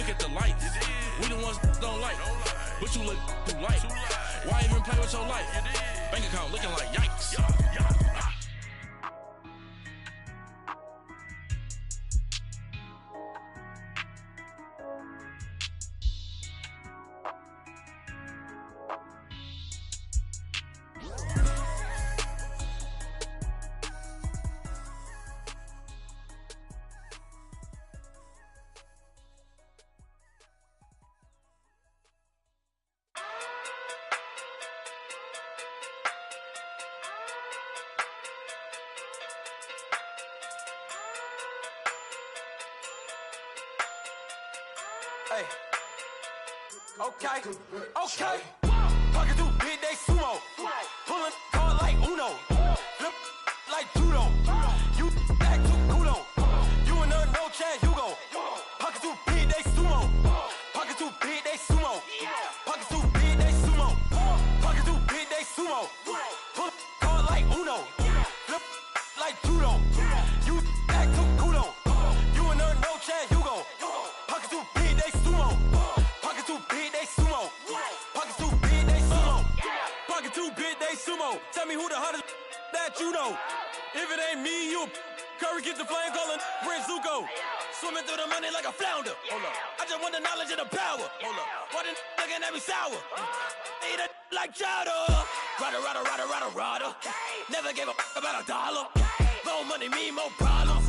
look at the lights. We the ones don't like, but you look too light. Why even play with your life? Bank account looking like yikes. Hey. Okay. Pocket too big, they sumo. Pulling card like Uno. Flip like judo. You act too kudo. You and her no chance, you go. Pocket too big, they sumo. Pocket too big, they sumo. Pocket too big, they sumo. Pocket too big, they sumo. Pull card like Uno. Flip like judo. You act too kudo. You and her no chance, you go. Pocket too big, they sumo. Pocket too big, they sumo. Pocket too big, they sumo. Pocket too big, they sumo. Tell me who the hottest that you know. If it ain't me, you Curry get the flame calling Prince Zuko. Swimming through the money like a flounder. Hold up. I just want the knowledge and the power. Hold up. Why the looking at me sour? Eat it like chowder. Rada. Never gave a about $1. More money, me, more problems.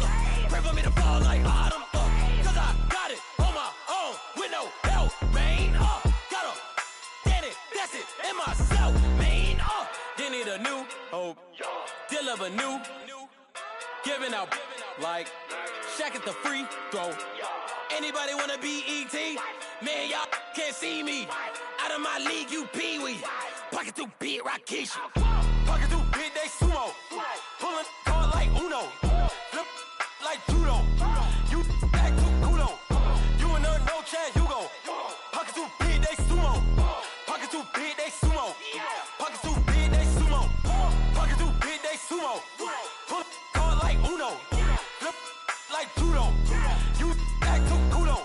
Pray for me to fall like autumn. Cause I got it on my own with no help, man. Gotta get it, that's it, in myself, man. Didn't need a new hope, deal of a new, giving out like Shaq at the free throw. Anybody wanna be ET? Man, y'all can't see me. Out of my league, you pee-wee. Pocket too big, Rakeisha. Pocket too big, they sumo. Pulling card like Uno. Flip like judo. You act too kudo. You and her no chance, you go. Pocket too big, they sumo. Pocket too big, they sumo. Pocket too big, they sumo. Pocket too big, they sumo. Pull card like Uno. Flip like judo. You act too kudo.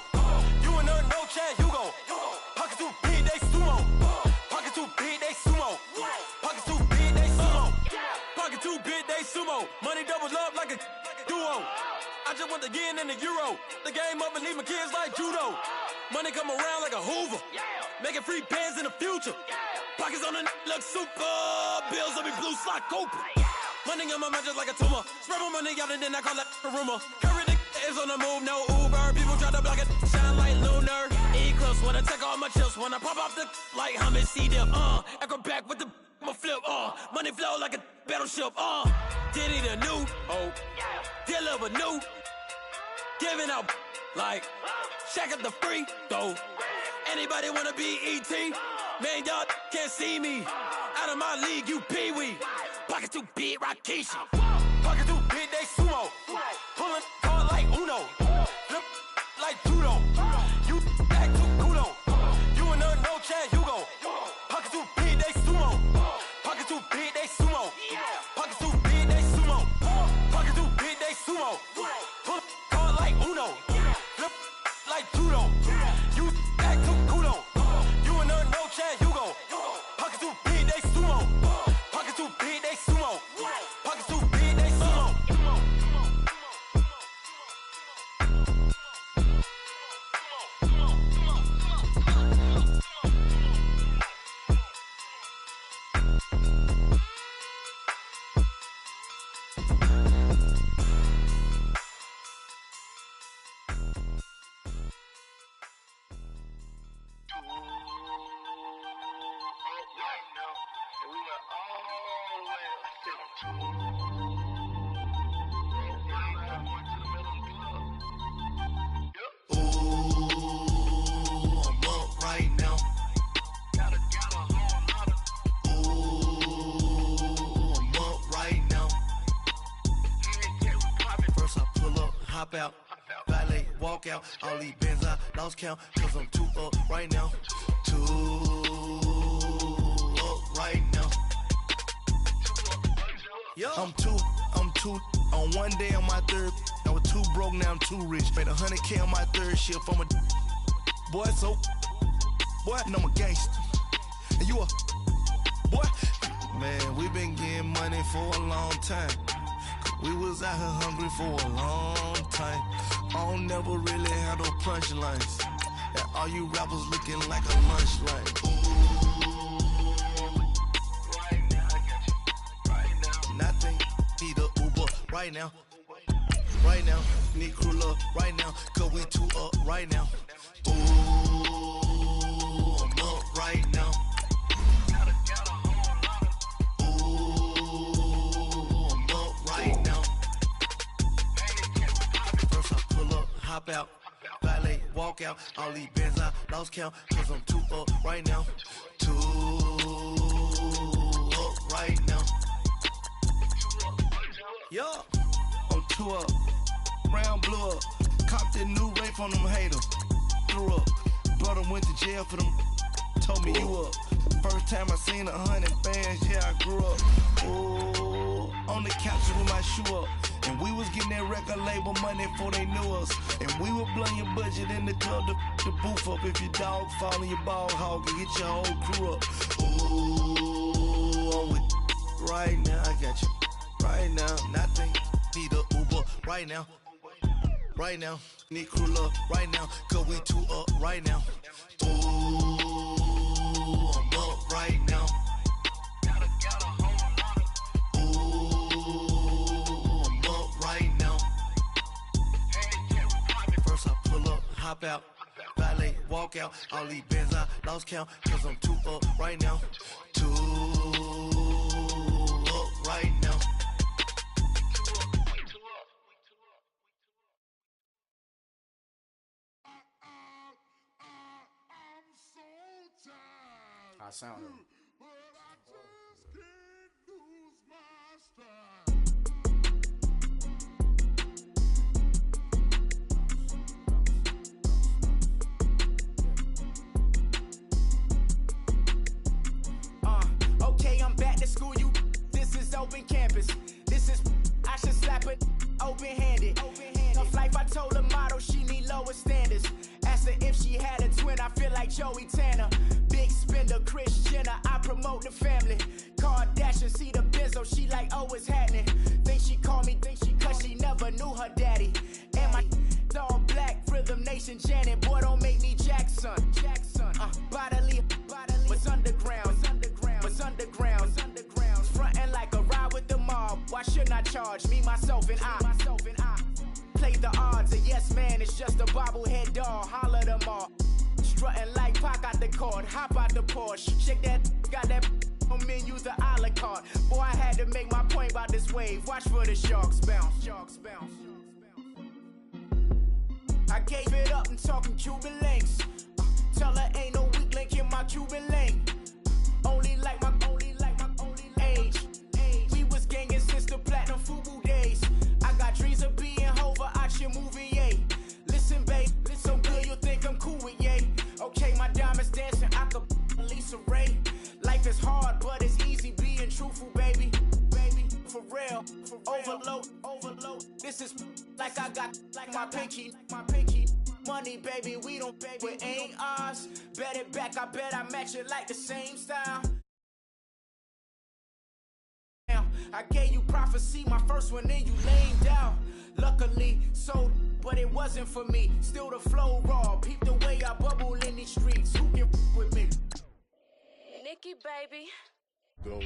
You and her no chance, you go. Pocket too big, they sumo. Pocket too big, they sumo. Pocket too big, they sumo. Pocket too big, they sumo. Money doubles up like a duo. I just want the yen and the euro. The game up and leave my kids like judo. Money come around like a Hoover. Making free bands in the future. Pockets on the look super. Bills on me blue slot Cooper. Money on my mind just like a tumor. Spread my money out and then I call that a rumor. Curry the is on the move, no Uber. People try to block it, shine like lunar. Eclipse when I take all my chips. When I pop off the like hummus C-dip. Echo back with the flip. Money flow like a battleship. Diddy the new hope. Deal of a new. Giving out like Shaq at the free throw. Anybody wanna be ET? Man, y'all can't see me. Out of my league, you pee-wee. Pocket too big, Rakeisha. Pocket too big, they sumo. Pulling card like Uno. Flip like judo. You act too kudo. You and her no chance, you go. Pocket too big, they sumo. Pocket too big, they sumo. Pocket too big, they sumo. Pocket too big, they sumo. Pull card like Uno. Flip like judo. You act too kudo. You and her no chance, you go. Pocket too big, they sumo. Pocket too big, they sumo. Pocket too big, they sumo. Out, valet, walk out, all these bands I lost count, cause I'm too up right now, too up right now. I'm too, on one day on my third, I was too broke, now I'm too rich, made 100K on my third shift, I'm a boy, so, boy, and I'm a gangster. And you a, boy, man, we been getting money for a long time. We was out here hungry for a long time. I don't never really have no punchlines. And all you rappers looking like a lunch line. Right now, I got you. Right now. Nothing, need a Uber right now. Right now, need crew love right now. Cause we two up right now. Ooh, I'm up right now. Hop out, valet, walk out. All these bands I lost count. Cause I'm too up right now. Too up right now. Yeah, I'm too up. Brown blew up. Copped that new rape on them haters. Threw up. Brother went to jail for them. Told me you up. First time I seen 100 bands, yeah, I grew up. Ooh, on the couch with my shoe up. And we was getting that record label money before they knew us. And we would blow your budget in the club to boof up. If your dog fall in your ball hog and get your whole crew up. Ooh, I'm with right now, I got you. Right now, nothing, need a Uber right now. Right now, need crew love right now. Cause we two up right now. Ooh, I'm up right now. Hop out, valet, walk out. All these bands I lost count. Cause I'm too up right now. Too up right now. I'm so tired. I sound it. But I just can't lose my stride. Okay, I'm back to school, you. This is open campus. This is, I should slap it open-handed. Tough life, I told her motto, she need lower standards. Asked her if she had a twin, I feel like Joey Tanner. Big spender, Kris Jenner, I promote the family. Kardashian, see the Benzo, she like, oh, it's happening. Think she called me, cause she never knew her daddy. And my all black, Rhythm Nation, Janet, boy, don't make me Jackson. Bodily, was underground. Frontin' like a ride with the mob. Why shouldn't I charge me, myself, and I? Play the odds, a yes man is just a bobblehead doll. Holler them all. Strutting like Pac out the court, hop out the Porsche. Shake that, got that on menu, the a la carte. Boy, I had to make my point about this wave. Watch for the sharks bounce. I gave it up and talking Cuban links. Tell her ain't no weak link in my Cuban link. Only like my age. We was gangin' since the platinum FUBU days. I got dreams of being Hova out your movie, yay. Listen, babe, so good you'll think I'm cool with yay. Okay, my diamonds dancing, I could Lisa Ray. Life is hard, but it's easy being truthful, baby. For real, overload. This is like I got like my pinky. Money, baby, we don't pay, it ain't ours. Bet it back, I bet I match it like the same style. I gave you prophecy, my first one, then you laid down. Luckily, so, but it wasn't for me. Still the flow raw, peep the way I bubble in these streets. Who can with me? Nikki, baby. Go.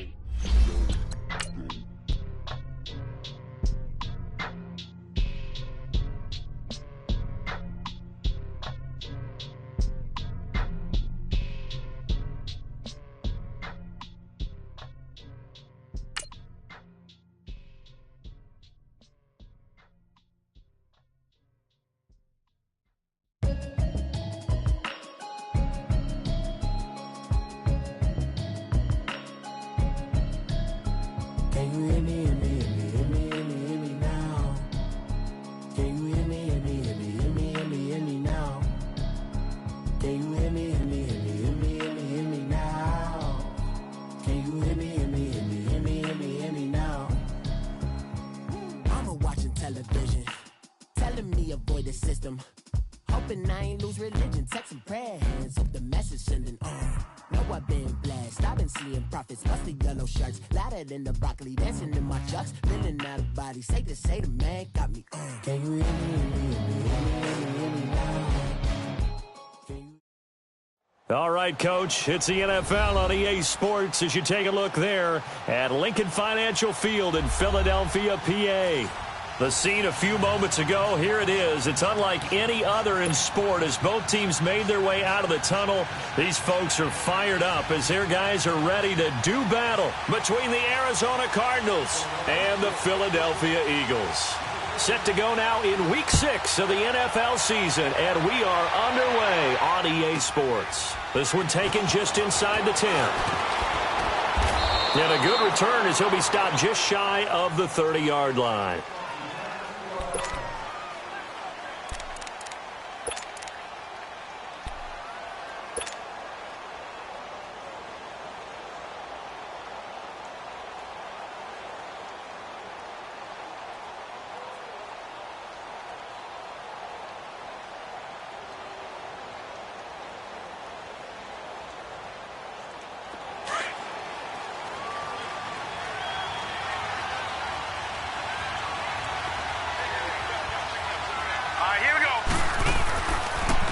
Can you hear me, now? Can you hear me now? Can you hear me now? Can you hear me now? Mama watching television, telling me avoid the system, hoping I ain't lose religion. Text some prayer hands, hope the message sending on. Know I've been blessed, I've been seeing prophets, mustard yellow shirts, louder than the broccoli, dancing in my chucks, feeling out of body, say the man got me on. Can you hear me now? All right, Coach, it's the NFL on EA Sports as you take a look there at Lincoln Financial Field in Philadelphia, PA. The scene a few moments ago, here it is. It's unlike any other in sport as both teams made their way out of the tunnel. These folks are fired up as their guys are ready to do battle between the Arizona Cardinals and the Philadelphia Eagles. Set to go now in Week 6 of the NFL season, and we are underway on EA Sports. This one taken just inside the 10. And a good return as he'll be stopped just shy of the 30-yard line.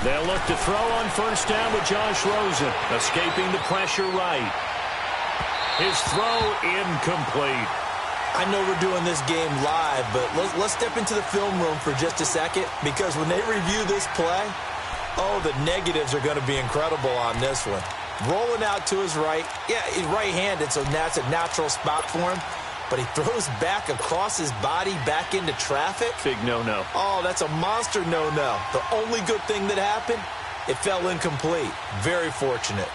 They'll look to throw on first down with Josh Rosen, escaping the pressure right. His throw incomplete. I know we're doing this game live, but let's step into the film room for just a second, because when they review this play, oh, the negatives are going to be incredible on this one. Rolling out to his right. Yeah, he's right-handed, so that's a natural spot for him. But he throws back across his body back into traffic. Big no-no. Oh, that's a monster no-no. The only good thing that happened, it fell incomplete. Very fortunate.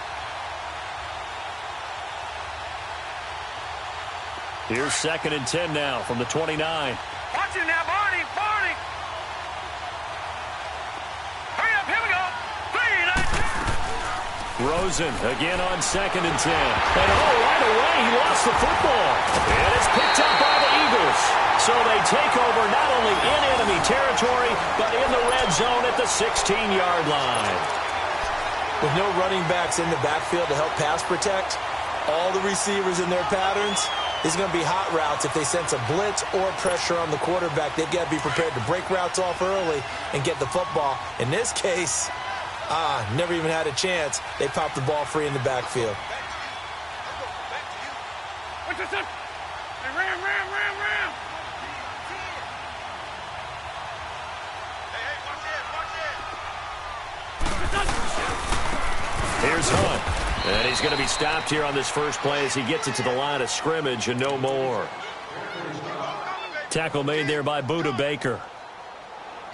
Here's 2nd and 10 now from the 29. Watch it now, Barney. Hurry up, here we go. 3, 9, 2. Rosen again on 2nd and 10. And right away, he lost the football. And it's picked up by the Eagles. So they take over not only in enemy territory, but in the red zone at the 16-yard line. With no running backs in the backfield to help pass protect, all the receivers in their patterns, it's going to be hot routes. If they sense a blitz or pressure on the quarterback, they've got to be prepared to break routes off early and get the football. In this case, never even had a chance. They popped the ball free in the backfield. What's this? Hey, ram. Here's Hunt. And he's going to be stopped here on this first play as he gets it to the line of scrimmage and no more. Tackle made there by Budda Baker.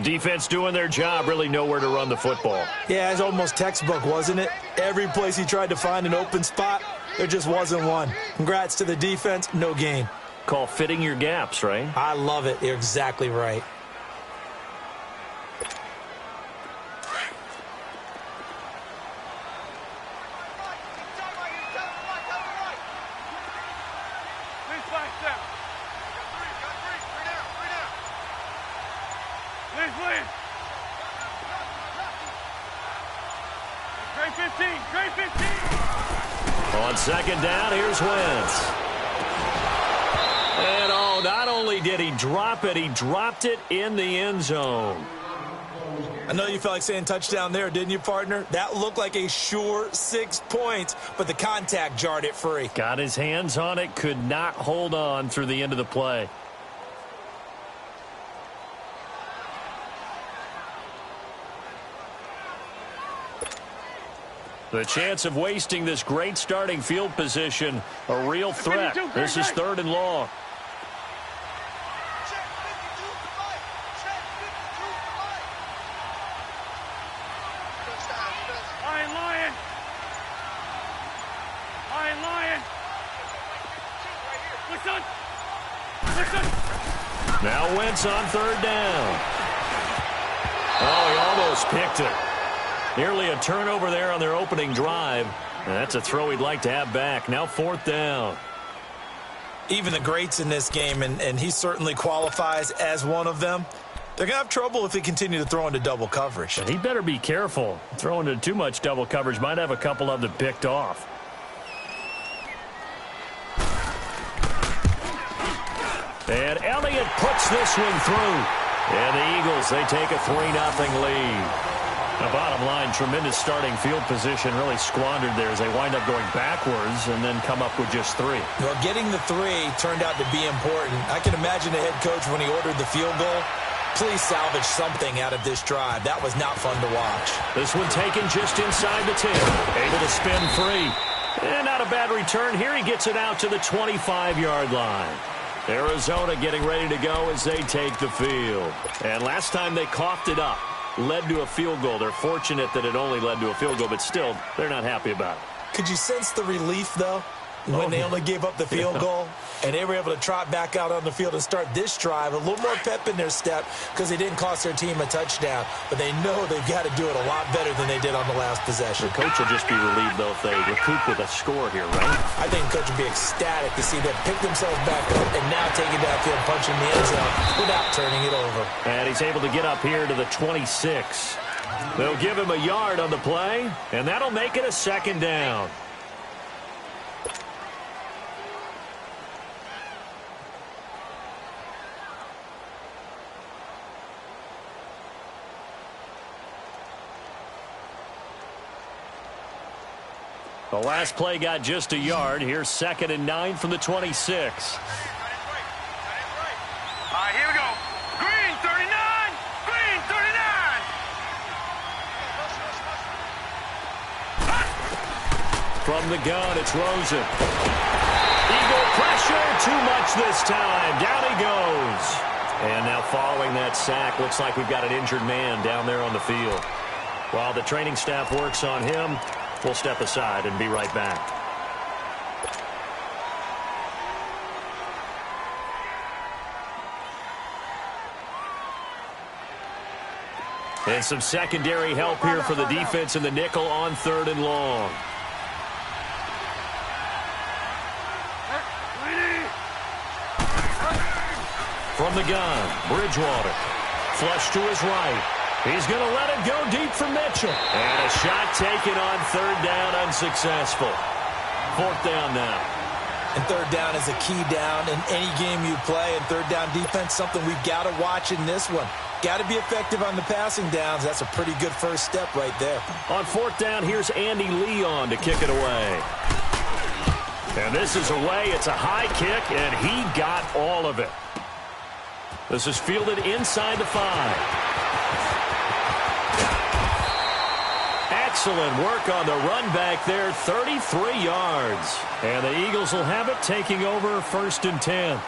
Defense doing their job, really nowhere to run the football. Yeah, it's almost textbook, wasn't it? Every place he tried to find an open spot, there just wasn't one. Congrats to the defense, no gain. Call fitting your gaps, right? I love it. You're exactly right. On 2nd down, here's Wentz. And not only did he drop it, he dropped it in the end zone. I know you felt like saying touchdown there, didn't you, partner? That looked like a sure 6 points, but the contact jarred it free. Got his hands on it, could not hold on through the end of the play. The chance of wasting this great starting field position, a real threat. This is 3rd and long. Now Wentz on 3rd down. Oh, he almost picked it. Nearly a turnover there on their opening drive. And that's a throw he'd like to have back. Now 4th down. Even the greats in this game, and he certainly qualifies as one of them, They're going to have trouble if they continue to throw into double coverage. He better be careful. Throwing into too much double coverage might have a couple of them picked off. And Elliott puts this one through. And the Eagles, they take a 3-0 lead. The bottom line, tremendous starting field position, really squandered there as they wind up going backwards and then come up with just 3. Well, getting the 3 turned out to be important. I can imagine the head coach when he ordered the field goal. Please salvage something out of this drive. That was not fun to watch. This one taken just inside the 10. Able to spin free. And not a bad return here. He gets it out to the 25-yard line. Arizona getting ready to go as they take the field. And last time they coughed it up, led to a field goal. They're fortunate that it only led to a field goal, but still, they're not happy about it. Could you sense the relief, though, when they only gave up the field goal? And they were able to trot back out on the field and start this drive. A little more pep in their step because they didn't cost their team a touchdown. But they know they've got to do it a lot better than they did on the last possession. The coach will just be relieved, though, if they recoup with a score here, right? I think the coach will be ecstatic to see them pick themselves back up and now take it downfield, punching the end zone without turning it over. And he's able to get up here to the 26. They'll give him a yard on the play, and that'll make it a 2nd down. The last play got just a yard. Here's 2nd and 9 from the 26. All right, here we go. Green 39. Green 39. From the gun, it's Rosen. Eagle pressure, too much this time. Down he goes. And now following that sack, looks like we've got an injured man down there on the field. While the training staff works on him, we'll step aside and be right back. And some secondary help here for the defense in the nickel on 3rd and long. From the gun, Bridgewater. Flush to his right. He's going to let it go deep for Mitchell. And a shot taken on 3rd down, unsuccessful. 4th down now. And 3rd down is a key down in any game you play. And 3rd down defense, something we've got to watch in this one. Got to be effective on the passing downs. That's a pretty good first step right there. On 4th down, here's Andy Leon to kick it away. And this is away. It's a high kick, and he got all of it. This is fielded inside the 5. Excellent work on the run back there, 33 yards. And the Eagles will have it, taking over 1st and 10.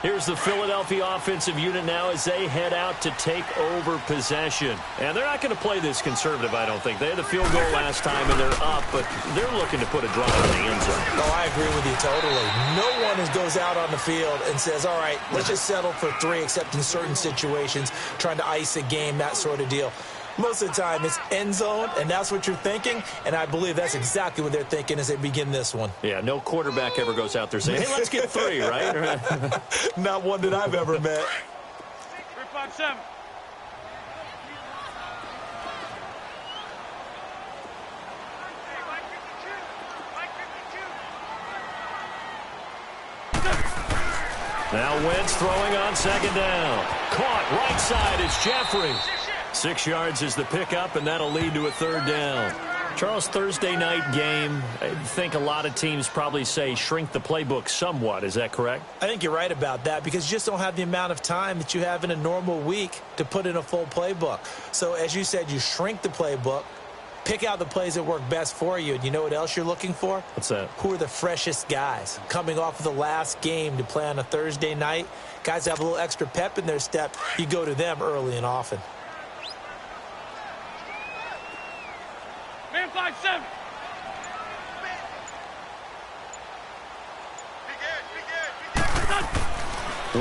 Here's the Philadelphia offensive unit now as they head out to take over possession. And they're not going to play this conservative, I don't think. They had the field goal last time, and they're up, but they're looking to put a drive in the end zone. Oh, I agree with you totally. No one goes out on the field and says, all right, let's just settle for 3, except in certain situations, trying to ice a game, that sort of deal. Most of the time, it's end zone, and that's what you're thinking, and I believe that's exactly what they're thinking as they begin this one. Yeah, no quarterback ever goes out there saying, hey, let's get 3, right? Not one that I've ever met. 357. Now Wentz throwing on 2nd down. Caught right side is Jeffrey. 6 yards is the pickup, and that'll lead to a 3rd down. Charles, Thursday night game, I think a lot of teams probably say shrink the playbook somewhat. Is that correct? I think you're right about that because you just don't have the amount of time that you have in a normal week to put in a full playbook. So as you said, you shrink the playbook, pick out the plays that work best for you. And you know what else you're looking for? What's that? Who are the freshest guys coming off of the last game to play on a Thursday night? Guys have a little extra pep in their step. You go to them early and often. Man 5-7.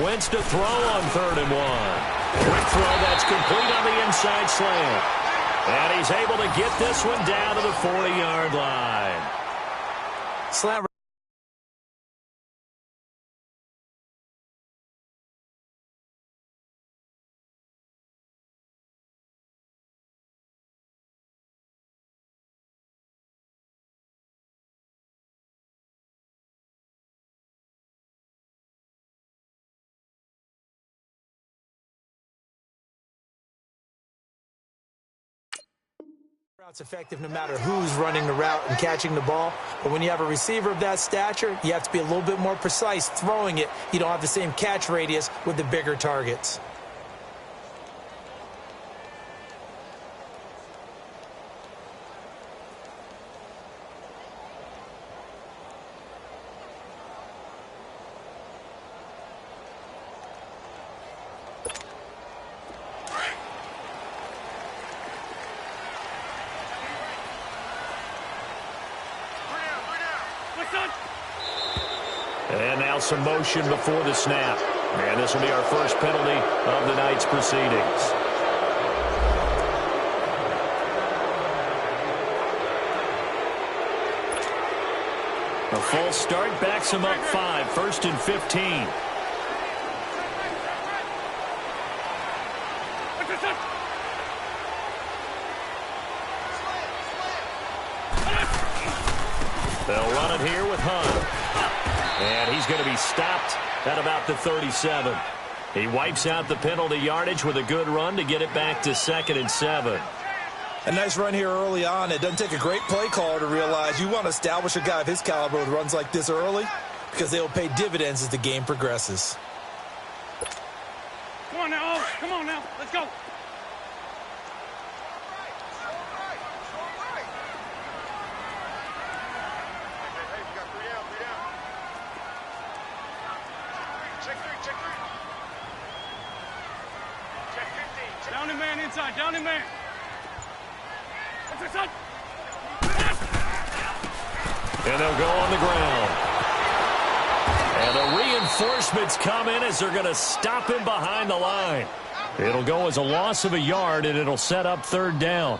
Wentz to throw on 3rd and 1. Quick throw that's complete on the inside slant. And he's able to get this one down to the 40-yard line. Slant. It's effective no matter who's running the route and catching the ball. But when you have a receiver of that stature, you have to be a little bit more precise throwing it. You don't have the same catch radius with the bigger targets. And now some motion before the snap. And this will be our first penalty of the night's proceedings. A false start backs him up 5, 1st and 15. They'll run it here with Hunt. And he's going to be stopped at about the 37. He wipes out the penalty yardage with a good run to get it back to 2nd and 7. A nice run here early on. It doesn't take a great play caller to realize you want to establish a guy of his caliber with runs like this early because they will pay dividends as the game progresses. Come on now, Oaks. Come on now. Let's go. Down in man inside, down in man. And they'll go on the ground. And the reinforcements come in as they're going to stop him behind the line. It'll go as a loss of a yard, and it'll set up 3rd down.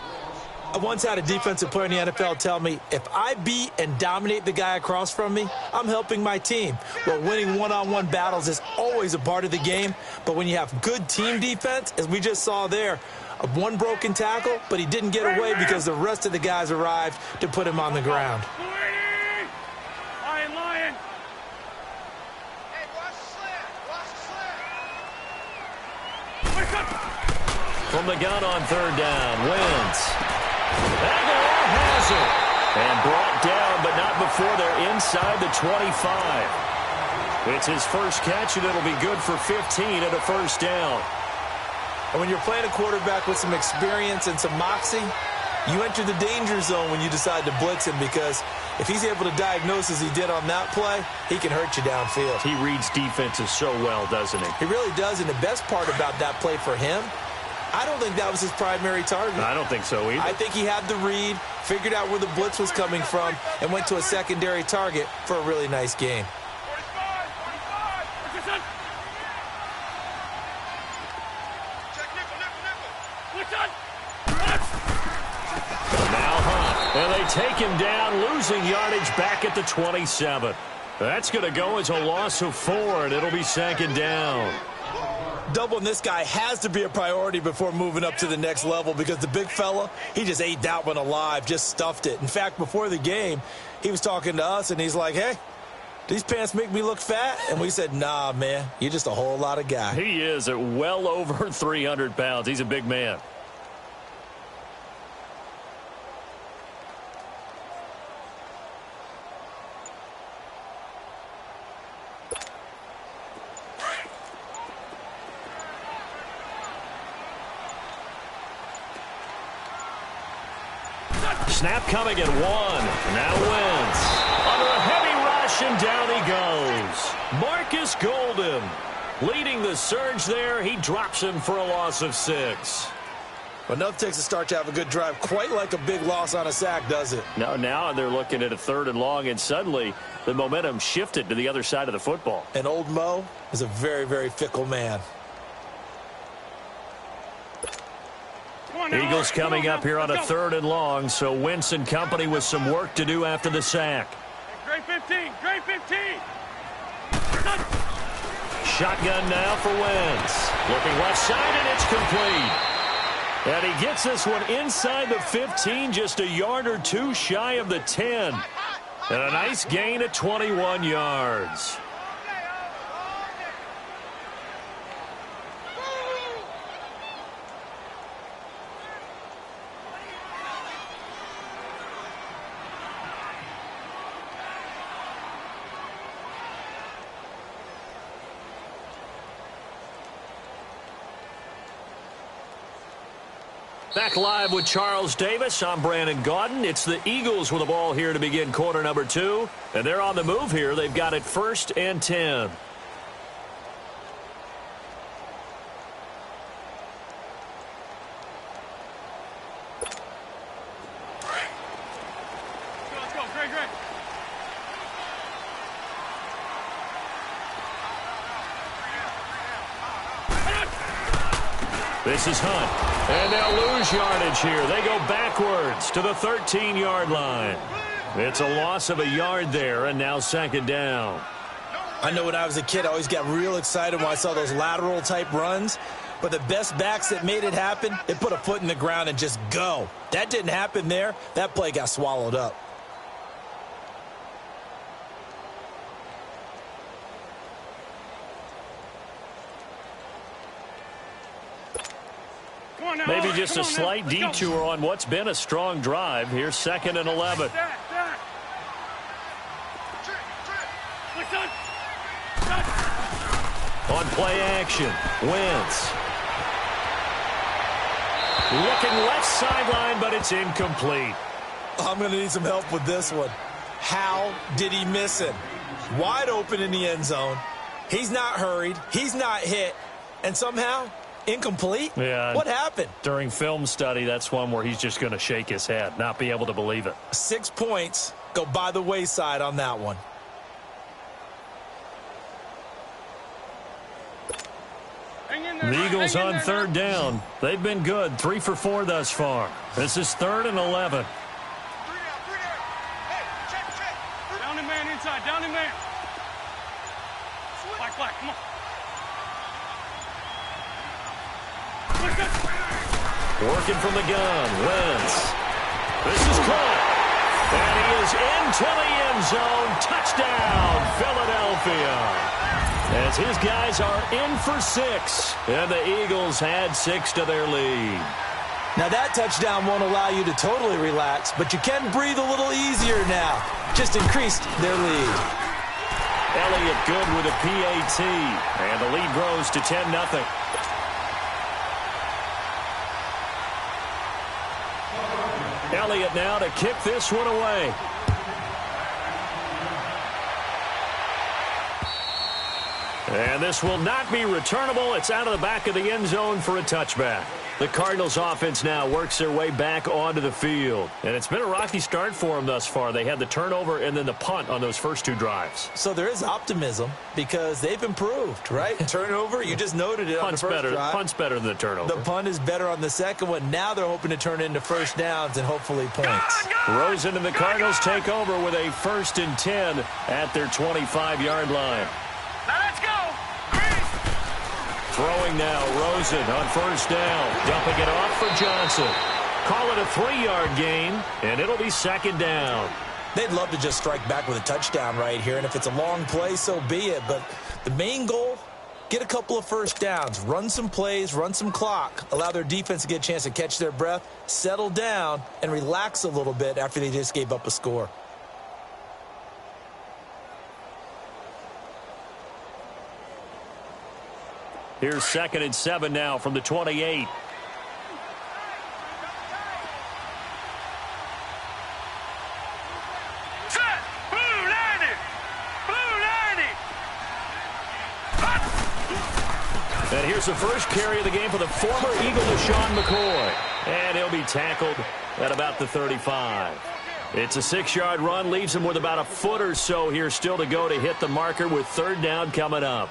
I once had a defensive player in the NFL tell me, if I beat and dominate the guy across from me, I'm helping my team. Well, winning one-on-one battles is always a part of the game, but when you have good team defense, as we just saw there, one broken tackle, but he didn't get away because the rest of the guys arrived to put him on the ground. Lion. From the gun on 3rd down, Wentz. Aguilar has it. And brought down, but not before they're inside the 25. It's his first catch, and it'll be good for 15 and a 1st down. And when you're playing a quarterback with some experience and some moxie, you enter the danger zone when you decide to blitz him because if he's able to diagnose as he did on that play, he can hurt you downfield. He reads defenses so well, doesn't he? He really does, and the best part about that play for him, I don't think that was his primary target. I don't think so either. I think he had the read, figured out where the blitz was coming from, and went to a secondary target for a really nice gain. Now Hunt, and they take him down, losing yardage back at the 27. That's going to go as a loss of 4, and it'll be 2nd down. Doubling this guy has to be a priority before moving up to the next level because the big fella, he just ate that one alive, just stuffed it. In fact, before the game, he was talking to us, and he's like, hey, these pants make me look fat? And we said, nah, man, you're just a whole lot of guy. He is at well over 300 pounds. He's a big man. Snap coming at 1. Now Wentz. Under a heavy rush, and down he goes. Marcus Golden leading the surge there. He drops him for a loss of 6. But enough takes a start to have a good drive. Quite like a big loss on a sack, does it? No, now they're looking at a 3rd and long, and suddenly the momentum shifted to the other side of the football. And old Mo is a very, very fickle man. Eagles coming up here on a 3rd and long, so Wentz and company with some work to do after the sack. Great 15, great 15. Shotgun now for Wentz. Looking left side, and it's complete. And he gets this one inside the 15, just a yard or two shy of the 10. And a nice gain at 21 yards. Back live with Charles Davis. I'm Brandon Gaudin. It's the Eagles with the ball here to begin quarter number 2. And they're on the move here. They've got it 1st and 10. Let's go, Greg. This is Hunt. And they'll lose yardage here. They go backwards to the 13-yard line. It's a loss of a yard there, and now 2nd down. I know when I was a kid, I always got real excited when I saw those lateral-type runs. But the best backs that made it happen, they put a foot in the ground and just go. That didn't happen there. That play got swallowed up. Maybe just a slight detour on what's been a strong drive. Here's 2nd and 11. On play action, Wentz. Looking left sideline, but it's incomplete. I'm going to need some help with this one. How did he miss it? Wide open in the end zone. He's not hurried. He's not hit. And somehow, incomplete? Yeah. What happened? During film study, that's one where he's just going to shake his head, not be able to believe it. 6 points go by the wayside on that one. The Eagles on 3rd down. They've been good, 3 for 4 thus far. This is 3rd and 11. Down and man inside, down and man. Black, come on. Working from the gun, Wentz. This is caught. And he is into the end zone. Touchdown, Philadelphia. As his guys are in for 6. And the Eagles had 6 to their lead. Now that touchdown won't allow you to totally relax, but you can breathe a little easier now. Just increased their lead. Elliott good with a PAT. And the lead grows to 10-0. Elliott now to kick this one away. And this will not be returnable. It's out of the back of the end zone for a touchback. The Cardinals offense now works their way back onto the field. And it's been a rocky start for them thus far. They had the turnover and then the punt on those first 2 drives. So there is optimism because they've improved, right? Turnover, you just noted it on the first drive. Punt's better than the turnover. The punt is better on the second one. Now they're hoping to turn it into first downs and hopefully points. Rosen and the Cardinals take over with a 1st and 10 at their 25-yard line. Now let's go. Throwing now, Rosen on 1st down. Dumping it off for Johnson. Call it a 3-yard gain, and it'll be 2nd down. They'd love to just strike back with a touchdown right here, and if it's a long play, so be it. But the main goal, get a couple of first downs, run some plays, run some clock, allow their defense to get a chance to catch their breath, settle down, and relax a little bit after they just gave up a score. Here's 2nd and 7 now from the 28. Set. Blue 90. Blue 90. And here's the first carry of the game for the former Eagle, Sean McCoy. And he'll be tackled at about the 35. It's a 6-yard run, leaves him with about a foot or so here still to go to hit the marker with 3rd down coming up.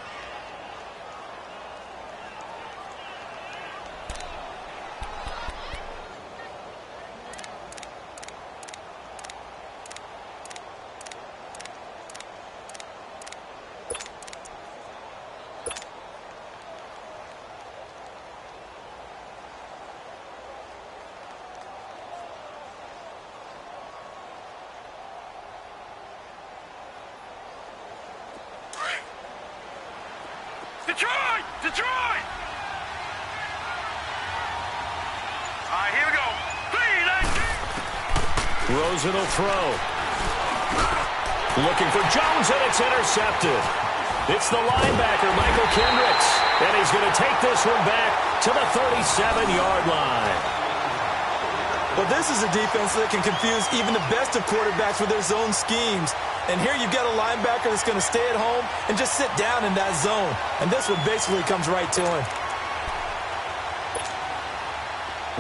Detroit! All right, here we go. 3-19. Rosen will throw. Looking for Jones, and it's intercepted. It's the linebacker, Michael Kendricks, and he's going to take this one back to the 37-yard line. Well, this is a defense that can confuse even the best of quarterbacks with their zone schemes. And here you've got a linebacker that's going to stay at home and just sit down in that zone. And this one basically comes right to him.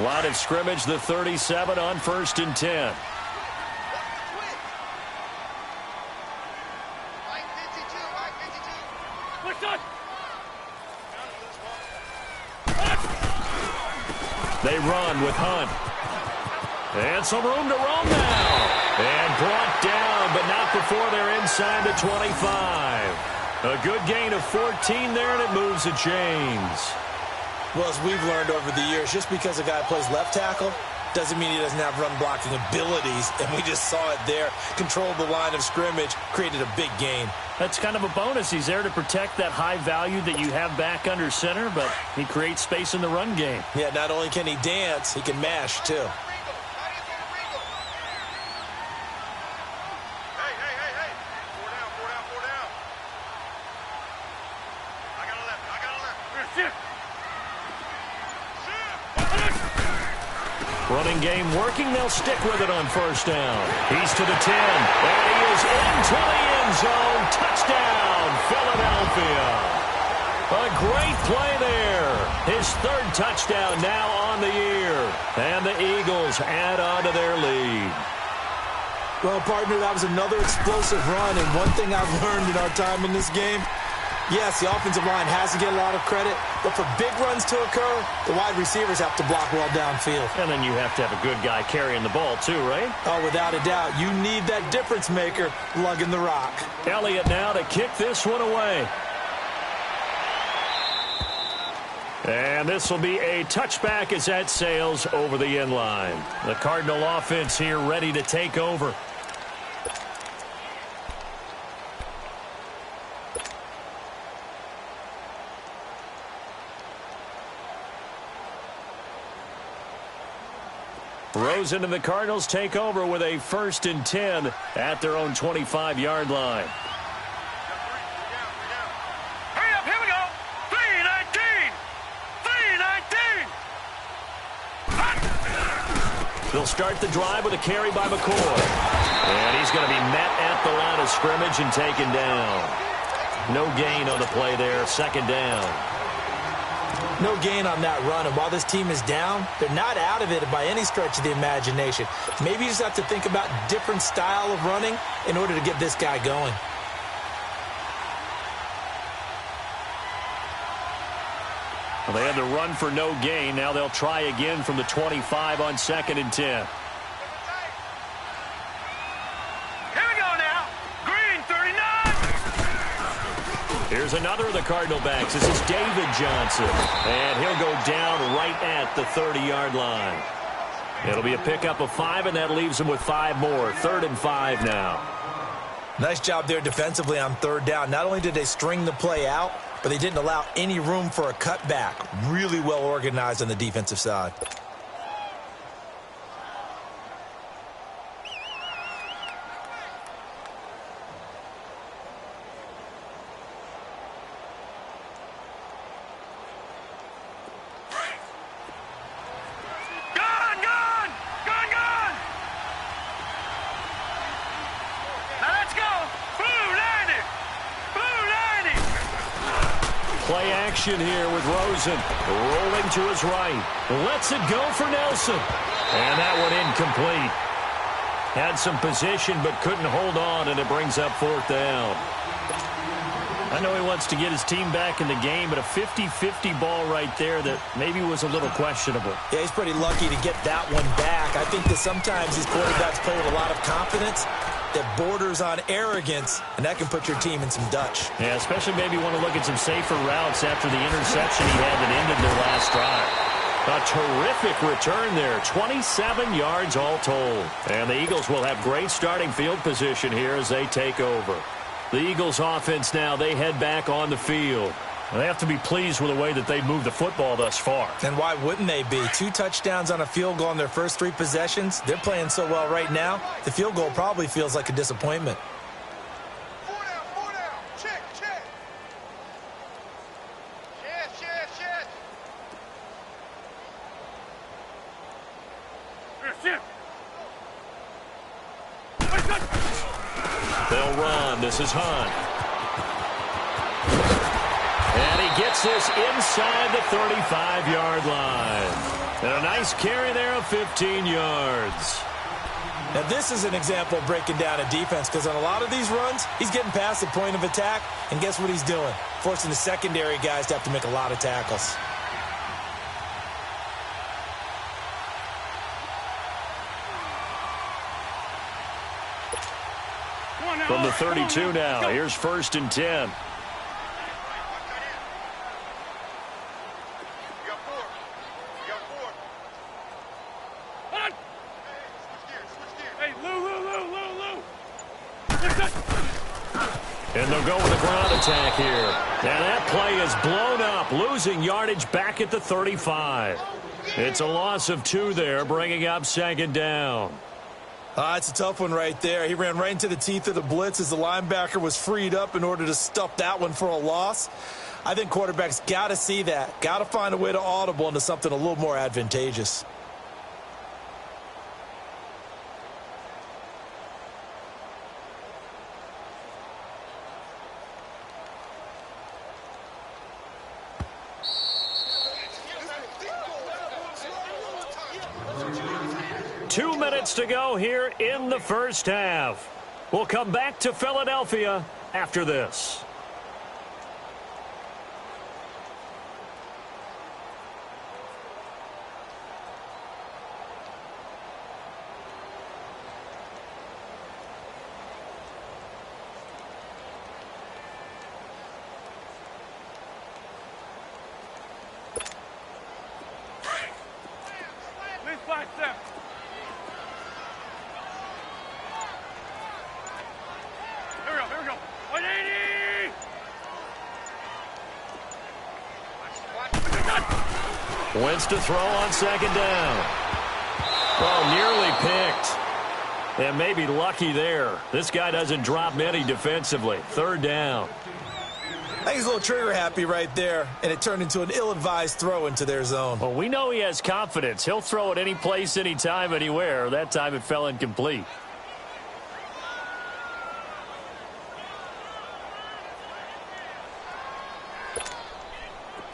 Line of scrimmage, the 37 on 1st and 10. They run with Hunt. And some room to roam now. And brought down, but not before they're inside the 25. A good gain of 14 there, and it moves the chains. Well, as we've learned over the years, just because a guy plays left tackle doesn't mean he doesn't have run-blocking abilities, and we just saw it there. Controlled the line of scrimmage, created a big gain. That's kind of a bonus. He's there to protect that high value that you have back under center, but he creates space in the run game. Yeah, not only can he dance, he can mash, too. Running game working. They'll stick with it on 1st down. He's to the 10, and he is into the end zone. Touchdown, Philadelphia. A great play there. His 3rd touchdown now on the year. And the Eagles add on to their lead. Well, partner, that was another explosive run, and one thing I've learned in our time in this game, yes, the offensive line has to get a lot of credit, but for big runs to occur, the wide receivers have to block well downfield. And then you have to have a good guy carrying the ball too, right? Oh, without a doubt. You need that difference maker lugging the rock. Elliott now to kick this one away. And this will be a touchback as that sails over the end line. The Cardinal offense here ready to take over. Rosen and the Cardinals take over with a 1st and 10 at their own 25-yard line. Hurry up, here we go. 3-19. They'll start the drive with a carry by McCoy. And he's going to be met at the line of scrimmage and taken down. No gain on the play there, 2nd down. No gain on that run, and while this team is down, they're not out of it by any stretch of the imagination. Maybe you just have to think about different style of running in order to get this guy going. Well, they had the run for no gain. Now they'll try again from the 25 on 2nd and 10. Here's another of the Cardinal backs. This is David Johnson. And he'll go down right at the 30-yard line. It'll be a pickup of 5, and that leaves them with 5 more. 3rd and 5 now. Nice job there defensively on 3rd down. Not only did they string the play out, but they didn't allow any room for a cutback. Really well organized on the defensive side. Play action here with Rosen. Rolling to his right. Lets it go for Nelson. And that one incomplete. Had some position but couldn't hold on, and it brings up 4th down. I know he wants to get his team back in the game, but a 50-50 ball right there that maybe was a little questionable. Yeah, he's pretty lucky to get that one back. I think that sometimes these quarterbacks play with a lot of confidence that borders on arrogance, and that can put your team in some Dutch. Yeah, especially maybe want to look at some safer routes after the interception he had that ended their last drive. A terrific return there, 27 yards all told. And the Eagles will have great starting field position here as they take over. The Eagles offense now, they head back on the field. They have to be pleased with the way that they've moved the football thus far. And why wouldn't they be? 2 touchdowns on a field goal in their first 3 possessions. They're playing so well right now, the field goal probably feels like a disappointment. 4 down. Check. Yes. They'll run. This is Hunt. And he gets this inside the 35-yard line. And a nice carry there of 15 yards. Now, this is an example of breaking down a defense, because on a lot of these runs, he's getting past the point of attack, and guess what he's doing? Forcing the secondary guys to have to make a lot of tackles. From the 32 now, here's 1st and 10. And they'll go with a ground attack here. And that play is blown up, losing yardage back at the 35. It's a loss of 2 there, bringing up 2nd down. It's a tough one right there. He ran right into the teeth of the blitz as the linebacker was freed up in order to stuff that one for a loss. I think quarterbacks got to see that, got to find a way to audible into something a little more advantageous. Two minutes to go here in the first half. We'll come back to Philadelphia after this. Wentz to throw on 2nd down. Oh, nearly picked. And maybe lucky there. This guy doesn't drop many defensively. 3rd down. I think he's a little trigger happy right there, and it turned into an ill-advised throw into their zone. Well, we know he has confidence. He'll throw it any place, anytime, anywhere. That time it fell incomplete.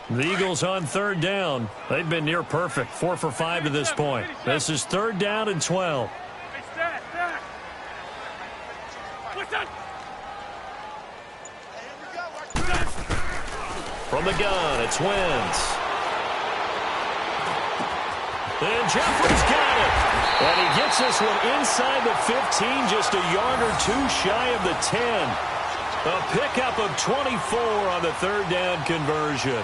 The Eagles on 3rd down. They've been near perfect. 4 for 5 to this point. This is 3rd down and 12. From the gun, it's Wentz. And Jeffrey's got it. And he gets this one inside the 15, just a yard or 2 shy of the 10. A pickup of 24 on the 3rd down conversion.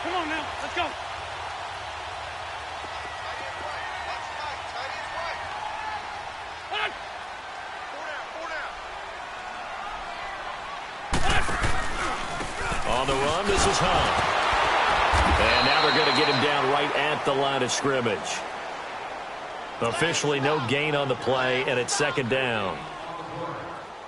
Come on now, let's go. On the run, this is Hunt. And now they're going to get him down right at the line of scrimmage. Officially no gain on the play, and it's 2nd down.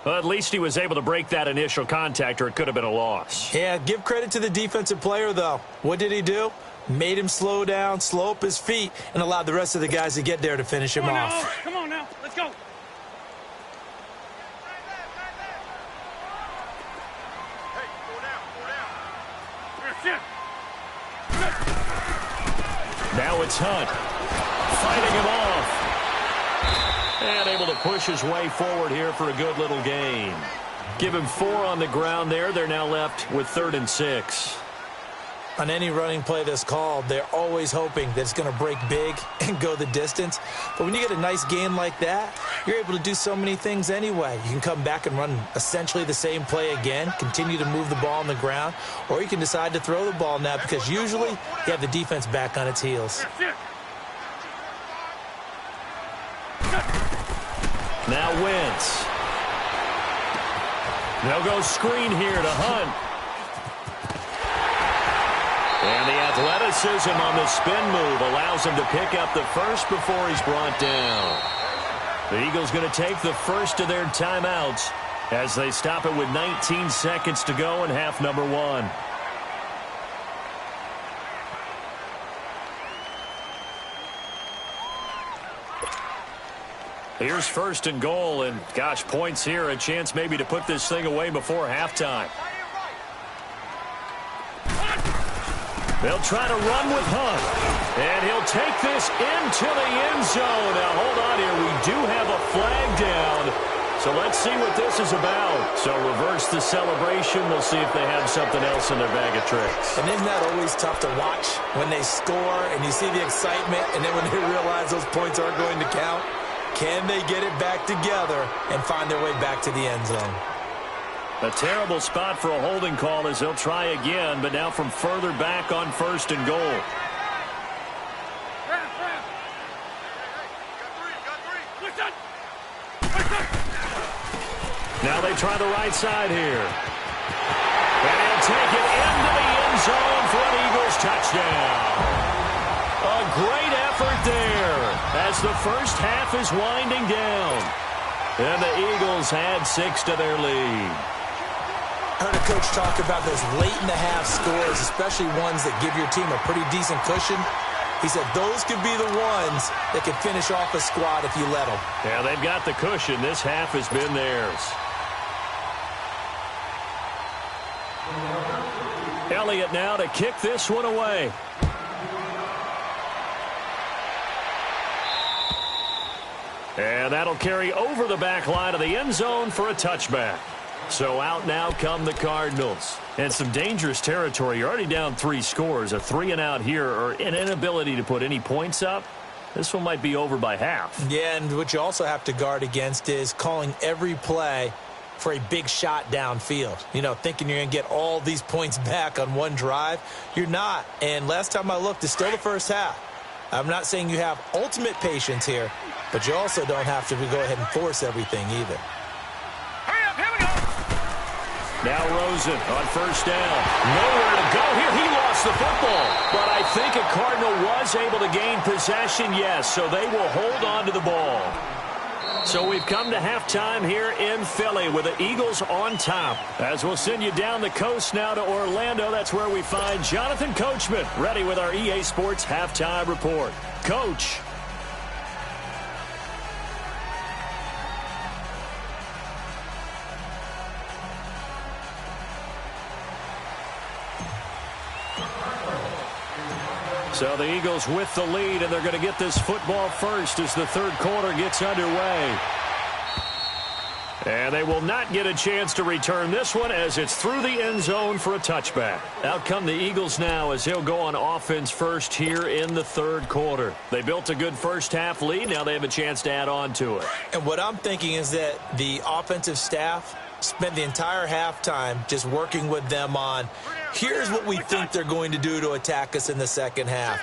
Well, at least he was able to break that initial contact, or it could have been a loss. Yeah, give credit to the defensive player, though. What did he do? Made him slow down, slow up his feet, and allowed the rest of the guys to get there to finish him off. Come on now, let's go. Now it's Hunt, fighting him off. And able to push his way forward here for a good little gain. Give him 4 on the ground there. They're now left with 3rd and 6. On any running play that's called, they're always hoping that it's going to break big and go the distance. But when you get a nice gain like that, you're able to do so many things anyway. You can come back and run essentially the same play again, continue to move the ball on the ground, or you can decide to throw the ball now, because usually you have the defense back on its heels. Now Wentz. They'll go screen here to Hunt. And the athleticism on the spin move allows him to pick up the first before he's brought down. The Eagles going to take the first of their timeouts as they stop it with 19 seconds to go in half number 1. Here's first and goal, and gosh, points here, a chance maybe to put this thing away before halftime. They'll try to run with Hunt, and he'll take this into the end zone. Now, hold on here. We do have a flag down, so let's see what this is about. So reverse the celebration. We'll see if they have something else in their bag of tricks. And isn't that always tough to watch when they score and you see the excitement, and then when they realize those points aren't going to count? Can they get it back together and find their way back to the end zone? A terrible spot for a holding call as they'll try again, but now from further back on first and goal. Now they try the right side here. And he'll take it into the end zone for an Eagles touchdown. A great effort there as the first half is winding down. And the Eagles add 6 to their lead. I heard a coach talk about those late-in-the-half scores, especially ones that give your team a pretty decent cushion. He said those could be the ones that could finish off a squad if you let them. Yeah, they've got the cushion. This half has been theirs. Elliott now to kick this one away. And that'll carry over the back line of the end zone for a touchback. So out now come the Cardinals. And some dangerous territory. You're already down 3 scores. A 3-and-out here, or an inability to put any points up. This one might be over by half. Yeah, and what you also have to guard against is calling every play for a big shot downfield. You know, thinking you're going to get all these points back on one drive. You're not. And last time I looked, it's still the first half. I'm not saying you have ultimate patience here, but you also don't have to go ahead and force everything either. Now Rosen on first down. Nowhere to go here. He lost the football. But I think a Cardinal was able to gain possession, yes, so they will hold on to the ball. So we've come to halftime here in Philly with the Eagles on top. As we'll send you down the coast now to Orlando, that's where we find Jonathan Coachman ready with our EA Sports Halftime Report. Coach. So the Eagles with the lead, and they're going to get this football first as the third quarter gets underway. And they will not get a chance to return this one as it's through the end zone for a touchback. Out come the Eagles now as they'll go on offense first here in the third quarter. They built a good first half lead. Now they have a chance to add on to it. And what I'm thinking is that the offensive staff spent the entire halftime just working with them on, here's what we think they're going to do to attack us in the second half.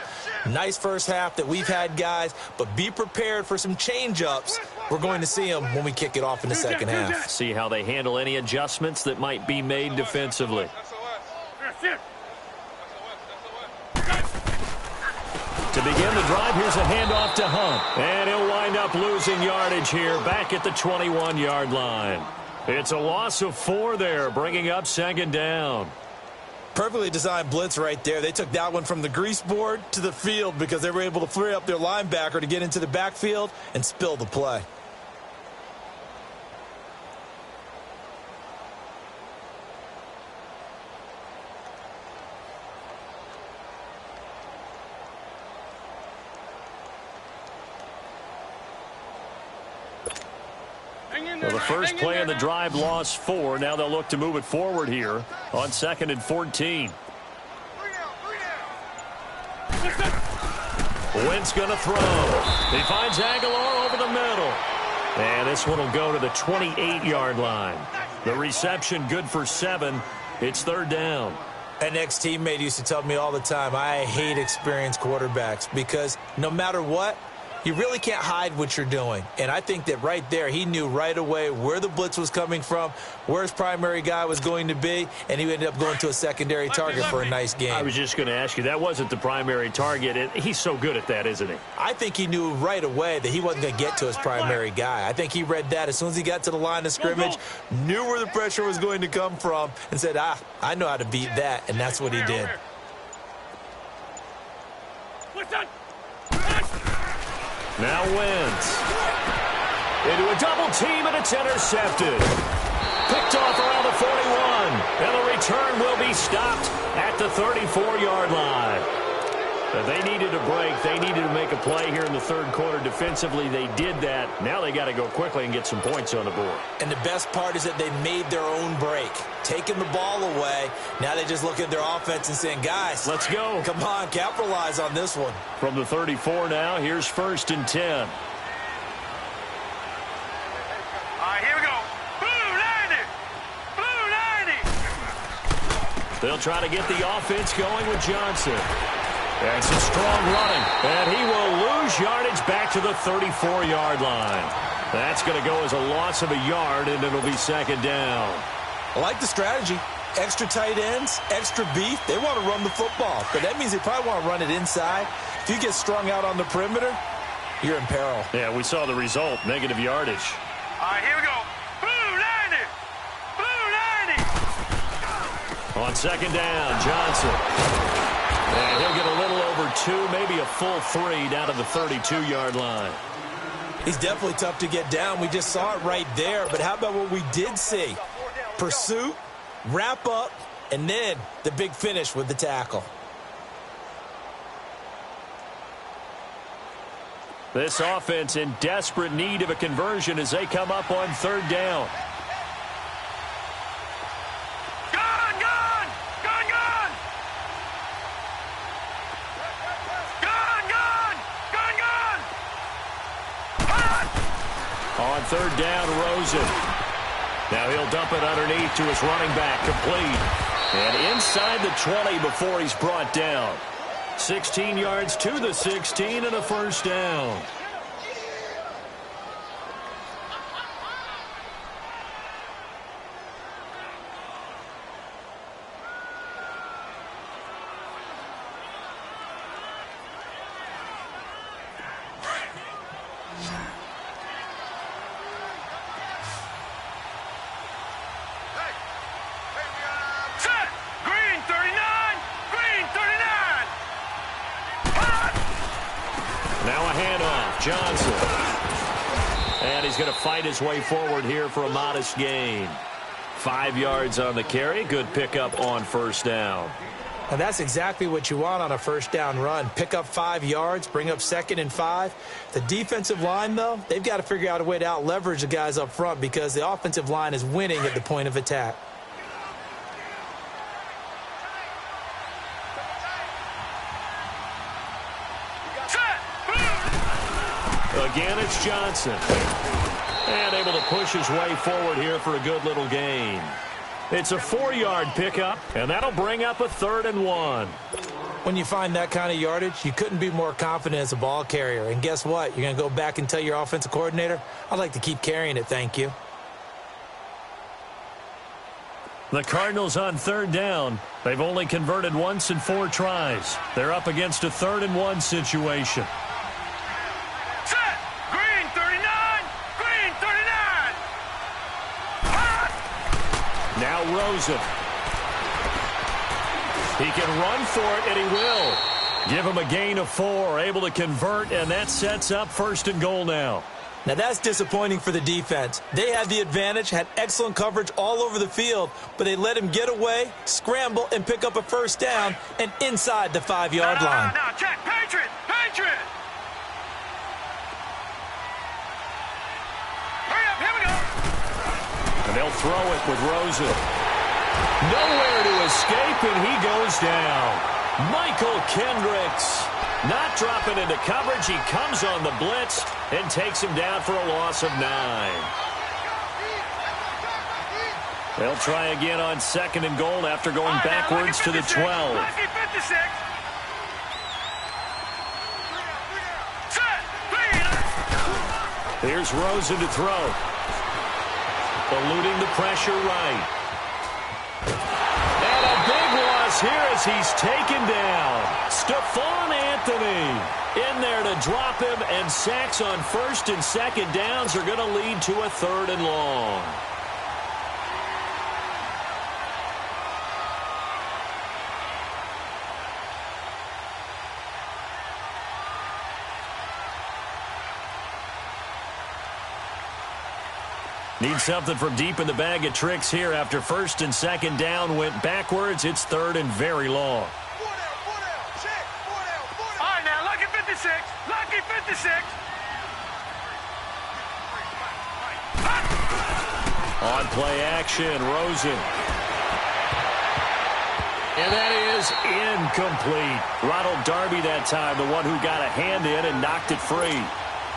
Nice first half that we've had, guys, but be prepared for some change-ups. We're going to see them when we kick it off in the second half. See how they handle any adjustments that might be made defensively. To begin the drive, here's a handoff to Hunt. And he'll wind up losing yardage here back at the 21-yard line. It's a loss of 4 there, bringing up second down. Perfectly designed blitz right there. They took that one from the grease board to the field because they were able to free up their linebacker to get into the backfield and spill the play. Well, the first play of the drive lost 4. Now they'll look to move it forward here on 2nd and 14. Wentz going to throw. He finds Aguilar over the middle. And this one will go to the 28-yard line. The reception good for 7. It's third down. An ex-teammate used to tell me all the time, I hate experienced quarterbacks because no matter what, you really can't hide what you're doing. And I think that right there, he knew right away where the blitz was coming from, where his primary guy was going to be, and he ended up going to a secondary target for a nice game. I was just going to ask you, that wasn't the primary target. He's so good at that, isn't he? I think he knew right away that he wasn't going to get to his primary guy. I think he read that as soon as he got to the line of scrimmage, knew where the pressure was going to come from, and said, I know how to beat that, and that's what he did. Now Wentz. Into a double team, and it's intercepted. Picked off around the 41. And the return will be stopped at the 34-yard line. They needed a break. They needed to make a play here in the third quarter. Defensively, they did that. Now they got to go quickly and get some points on the board. And the best part is that they made their own break. Taking the ball away. Now they just look at their offense and saying, guys, let's go. Come on, capitalize on this one. From the 34 now, here's 1st and 10. All right, here we go. Blue 90. Blue 90. They'll try to get the offense going with Johnson. And some strong running. And he will lose yardage back to the 34-yard line. That's going to go as a loss of a yard, and it'll be 2nd down. I like the strategy. Extra tight ends, extra beef. They want to run the football, but that means they probably want to run it inside. If you get strung out on the perimeter, you're in peril. Yeah, we saw the result, negative yardage. All right, here we go. Blue 90. Blue 90. On 2nd down, Johnson. And he'll get a little over 2, maybe a full 3 down to the 32-yard line. He's definitely tough to get down. We just saw it right there. But how about what we did see? Pursuit, wrap up, and then the big finish with the tackle. This offense in desperate need of a conversion as they come up on 3rd down. On 3rd down, Rosen. Now he'll dump it underneath to his running back, complete. And inside the 20 before he's brought down. 16 yards to the 16 and a 1st down. Johnson. And he's going to fight his way forward here for a modest gain. 5 yards on the carry. Good pickup on 1st down. And that's exactly what you want on a 1st down run. Pick up 5 yards, bring up 2nd and 5. The defensive line, though, they've got to figure out a way to out-leverage the guys up front because the offensive line is winning at the point of attack. Again, it's Johnson. And able to push his way forward here for a good little gain. It's a 4-yard pickup, and that'll bring up a 3rd and 1. When you find that kind of yardage, you couldn't be more confident as a ball carrier. And guess what? You're going to go back and tell your offensive coordinator, I'd like to keep carrying it, thank you. The Cardinals on 3rd down. They've only converted once in 4 tries. They're up against a 3rd and 1 situation. Now Rosen. He can run for it, and he will. Give him a gain of 4, able to convert, and that sets up 1st and goal now. Now that's disappointing for the defense. They had the advantage, had excellent coverage all over the field, but they let him get away, scramble, and pick up a 1st down, and inside the 5-yard line. Now, check, Patriot! Patriot! Hurry up, here we go! And they'll throw it with Rosen. Nowhere to escape, and he goes down. Michael Kendricks not dropping into coverage. He comes on the blitz and takes him down for a loss of 9. They'll try again on 2nd and goal after going backwards to the 12. Set, 3 Here's Rosen to throw. Eluding the pressure right. And a big loss here as he's taken down. Stephon Anthony in there to drop him, and sacks on first and second downs are going to lead to a 3rd and long. Need something from deep in the bag of tricks here after first and second down went backwards. It's 3rd and very long. All right, now, lucky 56. Lucky 56. On play action, Rosen. And that is incomplete. Ronald Darby that time, the one who got a hand in and knocked it free.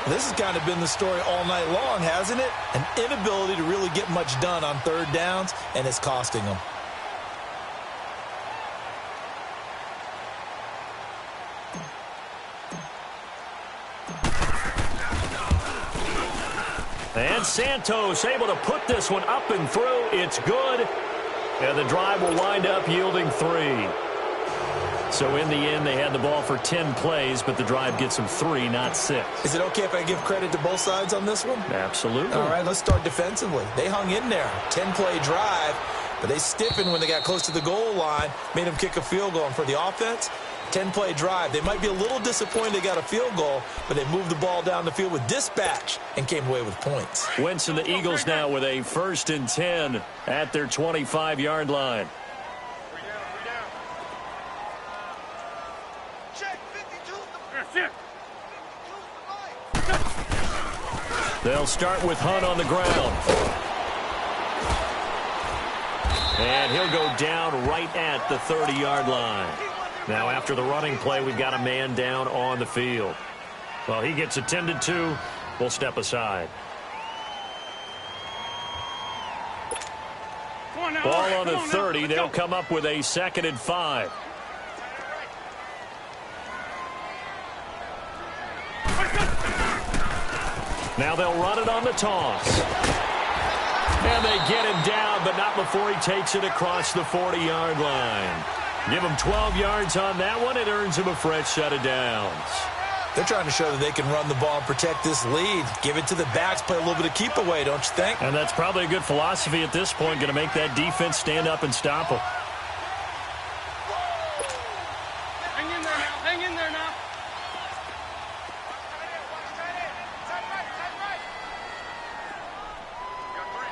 This has kind of been the story all night long, hasn't it? An inability to really get much done on 3rd downs, and it's costing them. And Santos able to put this one up and through. It's good. And the drive will wind up yielding 3. So in the end, they had the ball for 10 plays, but the drive gets them 3, not 6. Is it okay if I give credit to both sides on this one? Absolutely. All right, let's start defensively. They hung in there. 10-play drive, but they stiffened when they got close to the goal line, made them kick a field goal. And for the offense, 10-play drive. They might be a little disappointed they got a field goal, but they moved the ball down the field with dispatch and came away with points. Wentz and the Eagles now with a 1st and 10 at their 25-yard line. They'll start with Hunt on the ground. And he'll go down right at the 30-yard line. Now after the running play, we've got a man down on the field. Well, he gets attended to. We'll step aside. Ball on the 30. They'll come up with a 2nd and 5. Now they'll run it on the toss. And they get him down, but not before he takes it across the 40-yard line. Give him 12 yards on that one. It earns him a fresh set of downs. They're trying to show that they can run the ball and protect this lead. Give it to the backs, play a little bit of keep away, don't you think? And that's probably a good philosophy at this point, going to make that defense stand up and stop them. Hang in there now. Hang in there now.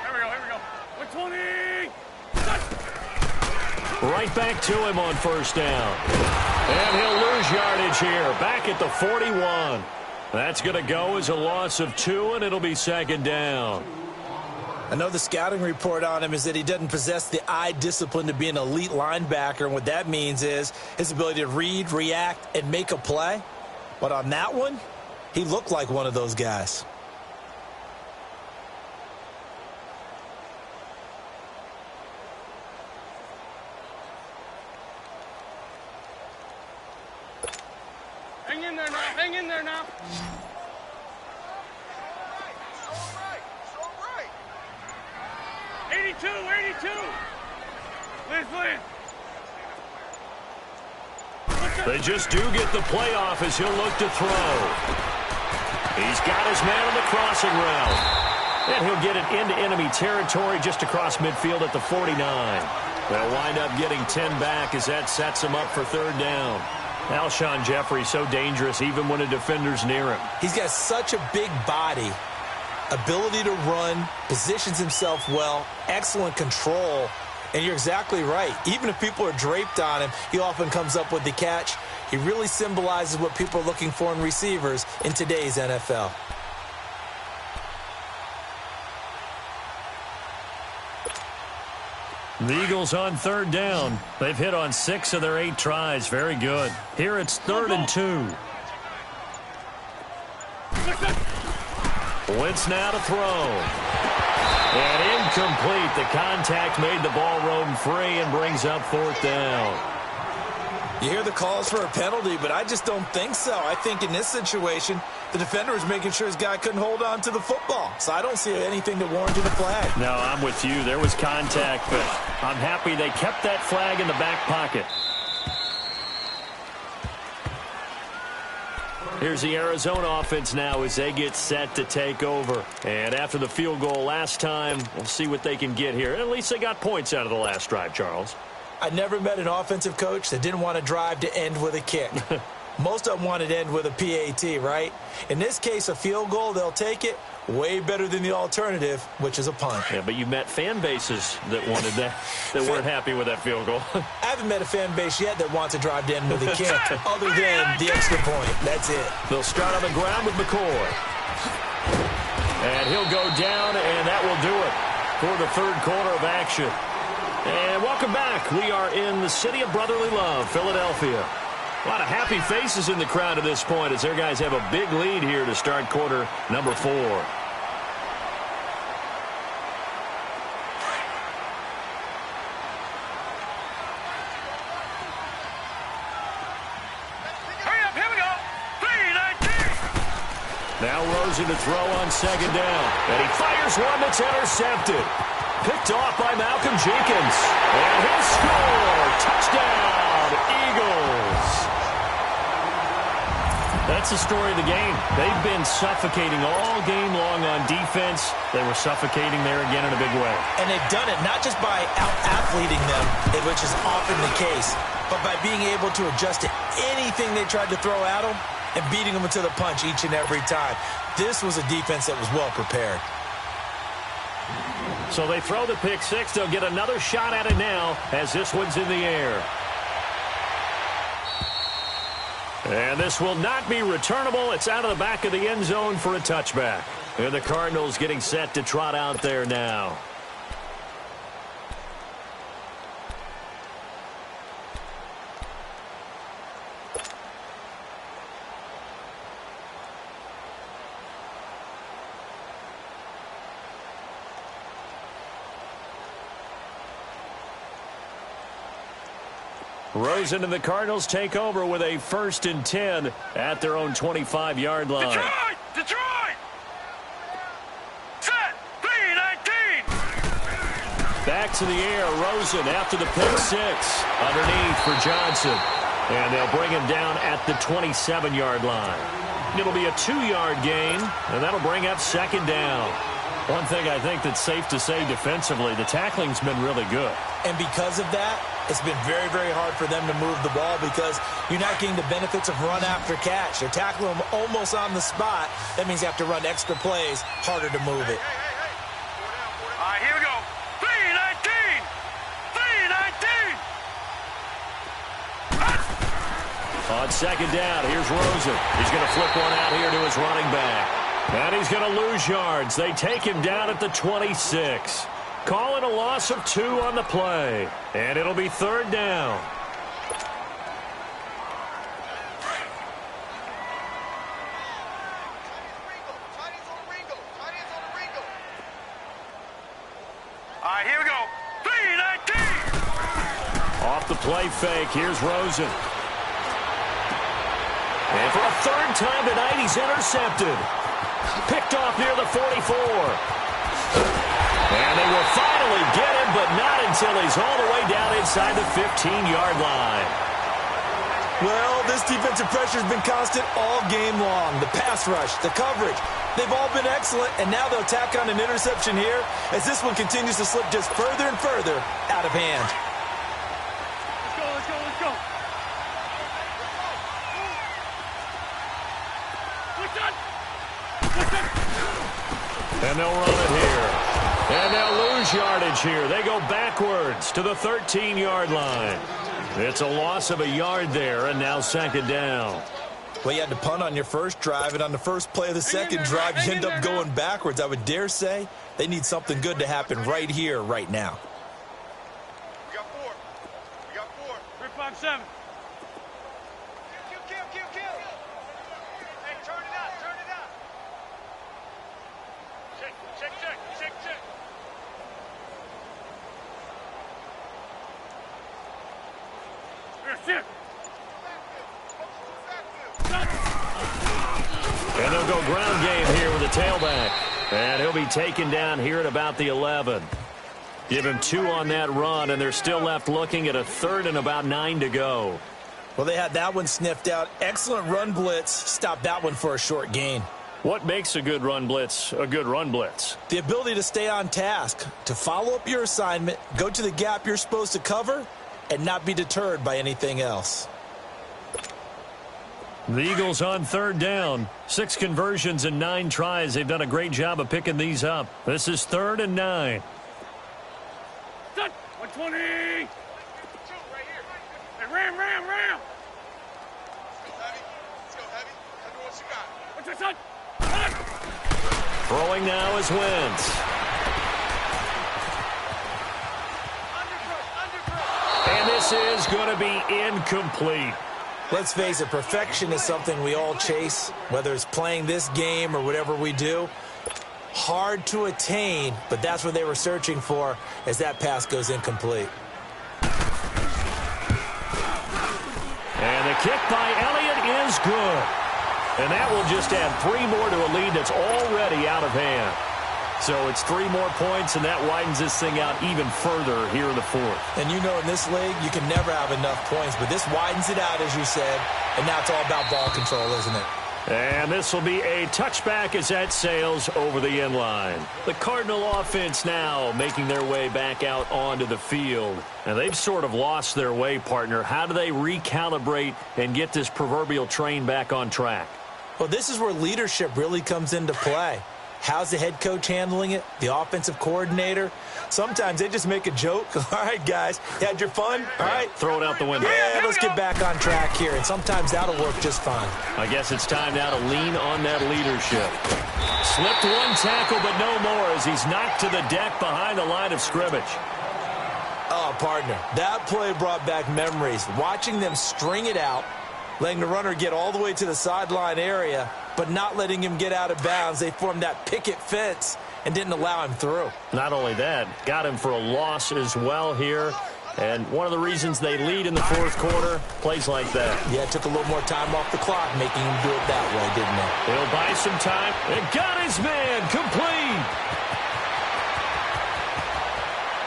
Here we go. 120. Right back to him on 1st down. And he'll lose yardage here. Back at the 41. That's going to go as a loss of 2, and it'll be 2nd down. I know the scouting report on him is that he doesn't possess the eye discipline to be an elite linebacker, and what that means is his ability to read, react, and make a play. But on that one, he looked like one of those guys. Hang in there now. Hang in there now. Right. 82. Please. They just do get the playoff as he'll look to throw. He's got his man on the crossing route. And he'll get it into enemy territory just across midfield at the 49. They'll wind up getting 10 back as that sets him up for 3rd down. Alshon Jeffrey so dangerous even when a defender's near him. He's got such a big body, ability to run, positions himself well, excellent control, and you're exactly right. Even if people are draped on him, he often comes up with the catch. He really symbolizes what people are looking for in receivers in today's NFL. The Eagles on 3rd down. They've hit on 6 of their 8 tries. Very good. Here it's 3rd and 2. Wentz now to throw. And incomplete. The contact made the ball roam free and brings up 4th down. You hear the calls for a penalty, but I just don't think so. I think in this situation, the defender was making sure his guy couldn't hold on to the football. So I don't see anything that warranted a flag. No, I'm with you. There was contact, but I'm happy they kept that flag in the back pocket. Here's the Arizona offense now as they get set to take over. And after the field goal last time, we'll see what they can get here. At least they got points out of the last drive, Charles. I never met an offensive coach that didn't want to drive to end with a kick. Most of them wanted to end with a PAT, right? In this case, a field goal, they'll take it. Way better than the alternative, which is a punt. Yeah, but you met fan bases that wanted that, that weren't happy with that field goal. I haven't met a fan base yet that wants to drive to end with a kick, other than the extra point. That's it. They'll start on the ground with McCoy. And he'll go down, and that will do it for the third quarter of action. And welcome back. We are in the city of brotherly love, Philadelphia. A lot of happy faces in the crowd at this point as their guys have a big lead here to start quarter number 4. Hurry up, here we go. 3-19. Now Rosen to throw on second down. And he fires one that's intercepted. Picked off by Malcolm Jenkins. And he'll score. Touchdown, Eagles. That's the story of the game. They've been suffocating all game long on defense. They were suffocating there again in a big way. And they've done it not just by out-athleting them, which is often the case, but by being able to adjust to anything they tried to throw at them and beating them to the punch each and every time. This was a defense that was well prepared. So they throw the pick six. They'll get another shot at it now as this one's in the air. And this will not be returnable. It's out of the back of the end zone for a touchback. And the Cardinals getting set to trot out there now. Rosen and the Cardinals take over with a 1st and 10 at their own 25-yard line. Detroit! Set! 3-19! Back to the air, Rosen after the pick six. Underneath for Johnson. And they'll bring him down at the 27-yard line. It'll be a 2-yard gain, and that'll bring up second down. One thing I think that's safe to say defensively, the tackling's been really good. And because of that, it's been very, very hard for them to move the ball because you're not getting the benefits of run after catch. They're tackling them almost on the spot. That means you have to run extra plays, harder to move it. All right, here we go. 3-19! 3-19! On second down, here's Rosen. He's going to flip one out here to his running back. And he's going to lose yards. They take him down at the 26. Call it a loss of 2 on the play. And it'll be third down. All right, here we go. 3-19! Off the play fake, here's Rosen. And for a third time tonight, he's intercepted. Picked off near the 44. And they will finally get him, but not until he's all the way down inside the 15-yard line. Well, this defensive pressure has been constant all game long. The pass rush, the coverage, they've all been excellent, and now they'll tack on an interception here as this one continues to slip just further and further out of hand. Let's go, let's go, let's go. And they'll run it here. And they'll lose yardage here. They go backwards to the 13-yard line. It's a loss of a yard there, and now second down. Well, you had to punt on your first drive, and on the first play of the second drive, you end up going backwards. I would dare say they need something good to happen right here, right now. We got 4. We got 4. 3-5-7. Kill. Hey, turn it out. Check. Here, sit. And they'll go ground game here with a tailback. And he'll be taken down here at about the 11. Give him 2 on that run, and they're still left looking at a 3rd and about 9 to go. Well, they had that one sniffed out. Excellent run blitz. Stopped that one for a short gain. What makes a good run blitz a good run blitz? The ability to stay on task, to follow up your assignment, go to the gap you're supposed to cover, and not be deterred by anything else. The Eagles on 3rd down. 6 conversions and 9 tries. They've done a great job of picking these up. This is 3rd and 9. 120! Hey, ram! Let's go heavy. Tell me what you got. What's your son? Throwing now is Wentz. And this is going to be incomplete. Let's face it, perfection is something we all chase, whether it's playing this game or whatever we do. Hard to attain, but that's what they were searching for as that pass goes incomplete. And the kick by Elliott is good. And that will just add 3 more to a lead that's already out of hand. So it's 3 more points, and that widens this thing out even further here in the 4th. And you know in this league, you can never have enough points, but this widens it out, as you said, and now it's all about ball control, isn't it? And this will be a touchback as that sails over the end line. The Cardinal offense now making their way back out onto the field. And they've sort of lost their way, partner. How do they recalibrate and get this proverbial train back on track? Well, this is where leadership really comes into play. How's the head coach handling it? The offensive coordinator? Sometimes they just make a joke. All right, guys, you had your fun? All right. Throw it out the window. Yeah, let's get back on track here. And sometimes that'll work just fine. I guess it's time now to lean on that leadership. Slipped 1 tackle, but no more as he's knocked to the deck behind the line of scrimmage. Oh, partner, that play brought back memories. Watching them string it out, letting the runner get all the way to the sideline area, but not letting him get out of bounds. They formed that picket fence and didn't allow him through. Not only that, got him for a loss as well here. And one of the reasons they lead in the 4th quarter, plays like that. Yeah, it took a little more time off the clock, making him do it that way, didn't it? He'll buy some time. And got his man complete.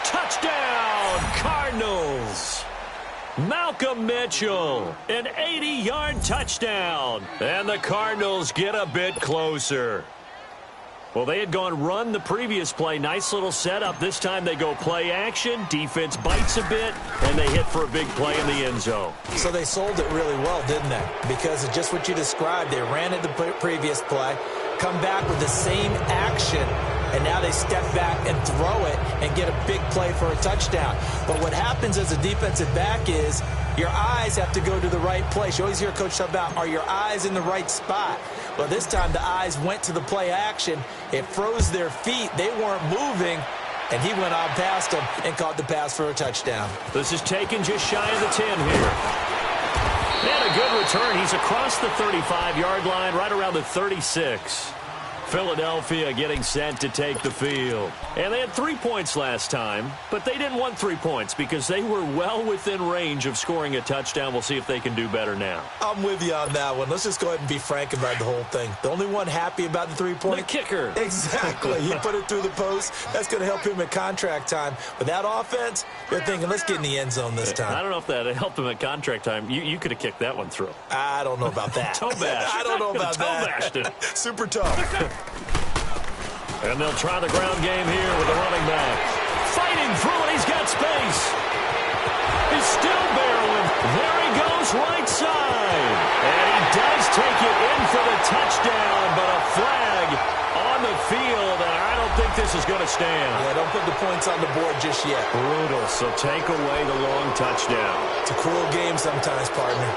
Touchdown, Cardinals. Malcolm Mitchell, an 80-yard touchdown. And the Cardinals get a bit closer. Well, they had gone run the previous play. Nice little setup. This time they go play action. Defense bites a bit, and they hit for a big play in the end zone. So they sold it really well, didn't they? Because of just what you described. They ran it the previous play, come back with the same action, and now they step back and throw it and get a big play for a touchdown. But what happens as a defensive back is your eyes have to go to the right place. You always hear a coach talk about, are your eyes in the right spot? Well, this time the eyes went to the play action. It froze their feet. They weren't moving, and he went on past them and caught the pass for a touchdown. This is taken just shy of the 10 here. And a good return. He's across the 35-yard line, right around the 36. Philadelphia getting set to take the field. And they had 3 points last time, but they didn't want 3 points because they were well within range of scoring a touchdown. We'll see if they can do better now. I'm with you on that one. Let's just go ahead and be frank about the whole thing. The only one happy about the 3-point? The kicker. Exactly. He put it through the post. That's going to help him at contract time. But that offense, they're thinking, let's get in the end zone this time. I don't know if that helped him at contract time. You could have kicked that one through. I don't know about that. Toe bash. I don't know about that. Toe bashed it. Super tough. And they'll try the ground game here with the running back. Fighting through it. He's got space. He's still barreling. There he goes right side. And he does take it in for the touchdown, but a flag on the field, and I don't think this is going to stand. Yeah, don't put the points on the board just yet. Brutal, so take away the long touchdown. It's a cruel game sometimes, partner.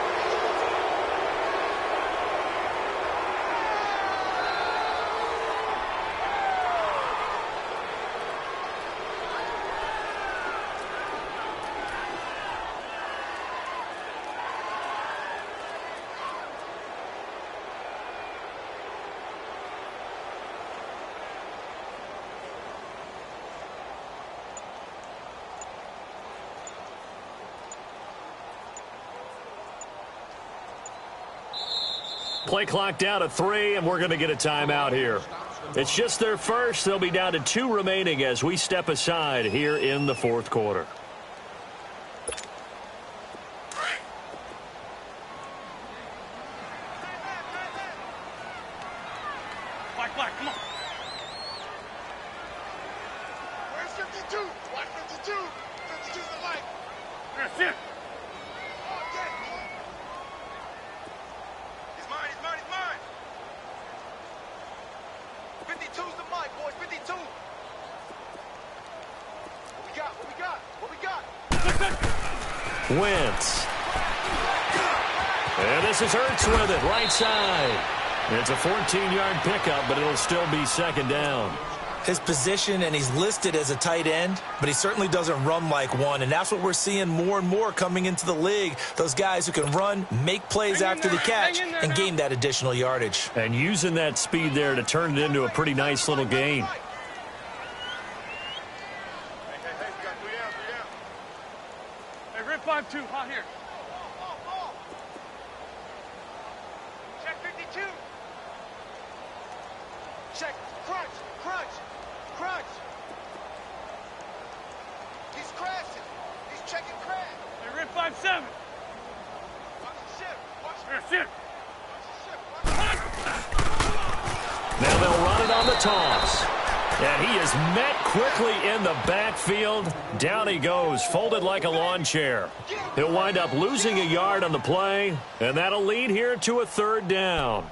Play clock down to 3, and we're going to get a timeout here. It's just their first. They'll be down to 2 remaining as we step aside here in the fourth quarter. Black, come on. Where's 52? Watch 52. 52's the light. That's it. Oh, yeah. He's mine, he's mine, he's mine. 52's the mic, boys. 52. What we got? What we got? What we got? Wentz. And this is Hurts with it, right side. It's a 14-yard pickup, but it'll still be second down. His position, and he's listed as a tight end, but he certainly doesn't run like one, and that's what we're seeing more and more coming into the league. Those guys who can run, make plays after the catch, and gain that additional yardage. And using that speed there to turn it into a pretty nice little gain. Hey, we got 3 down, 3 down. Hey, rip 5-2, hot here. Check 52. Check. Crunch. Crunch. Crunch. He's crashing. He's checking crash. Hey, rip 5-7. Watch the ship. Watch the That's it. ship. Now they'll run it on the toss. And he is met quickly in the backfield. Down he goes, folded like a lawn chair. He'll wind up losing a yard on the play, and that'll lead here to a third down.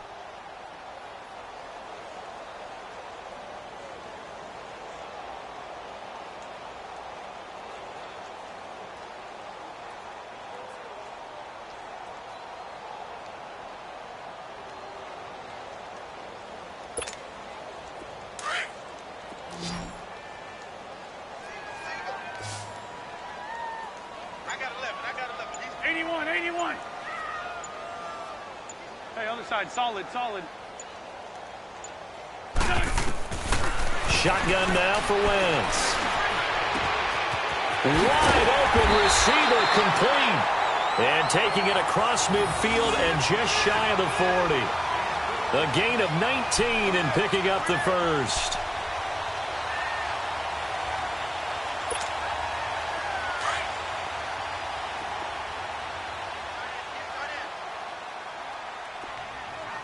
I got 11. 81. Hey, other side, solid. Shotgun now for Wentz. Wide open receiver complete. And taking it across midfield and just shy of the 40. A gain of 19 and picking up the first.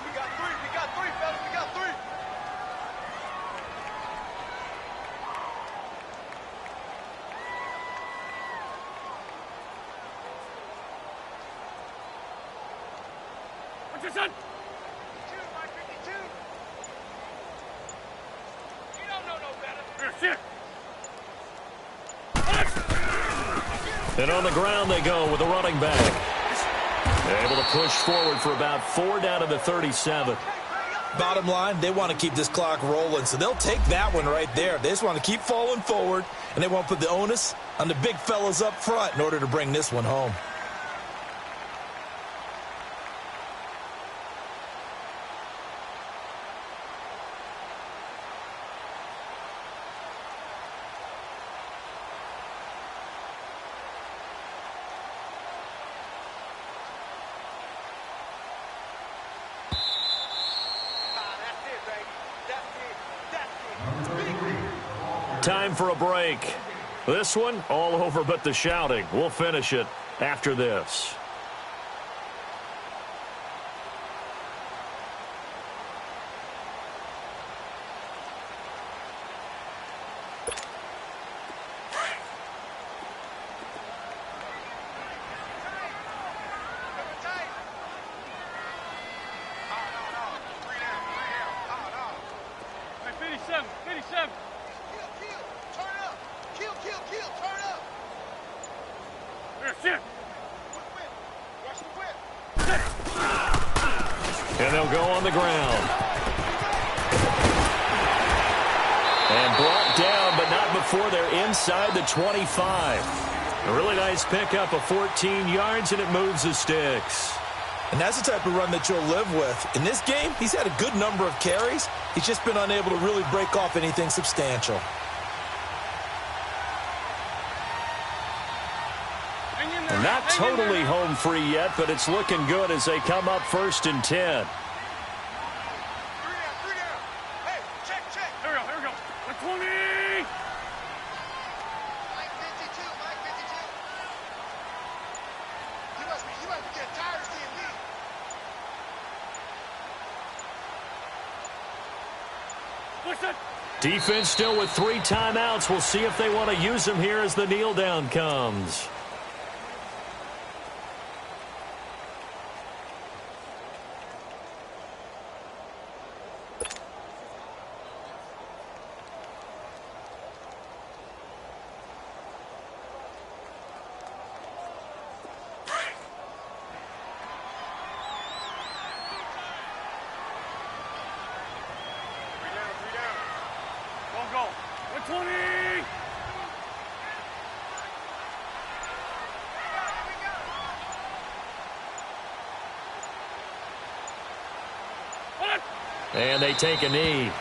We got three, fellas. We got 3. What's your son? 52. You don't know no better. That's it. And on the ground they go with the running back. Able to push forward for about 4 down to the 37. Bottom line, they want to keep this clock rolling, so they'll take that one right there. They just want to keep falling forward, and they want to put the onus on the big fellas up front in order to bring this one home. Time for a break. This one, all over but the shouting. We'll finish it after this. Hey, 57. Kill, turn up. That's it. Watch the whip. And they'll go on the ground. And brought down, but not before they're inside the 25. A really nice pickup of 14 yards, and it moves the sticks. And that's the type of run that you'll live with. In this game, he's had a good number of carries. He's just been unable to really break off anything substantial. Not totally home free yet, but it's looking good as they come up 1st and 10. Defense still with 3 timeouts. We'll see if they want to use them here as the kneel down comes. And they take a knee.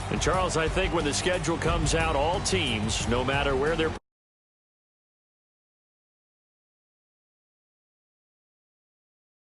And Charles, I think when the schedule comes out, all teams, no matter where they're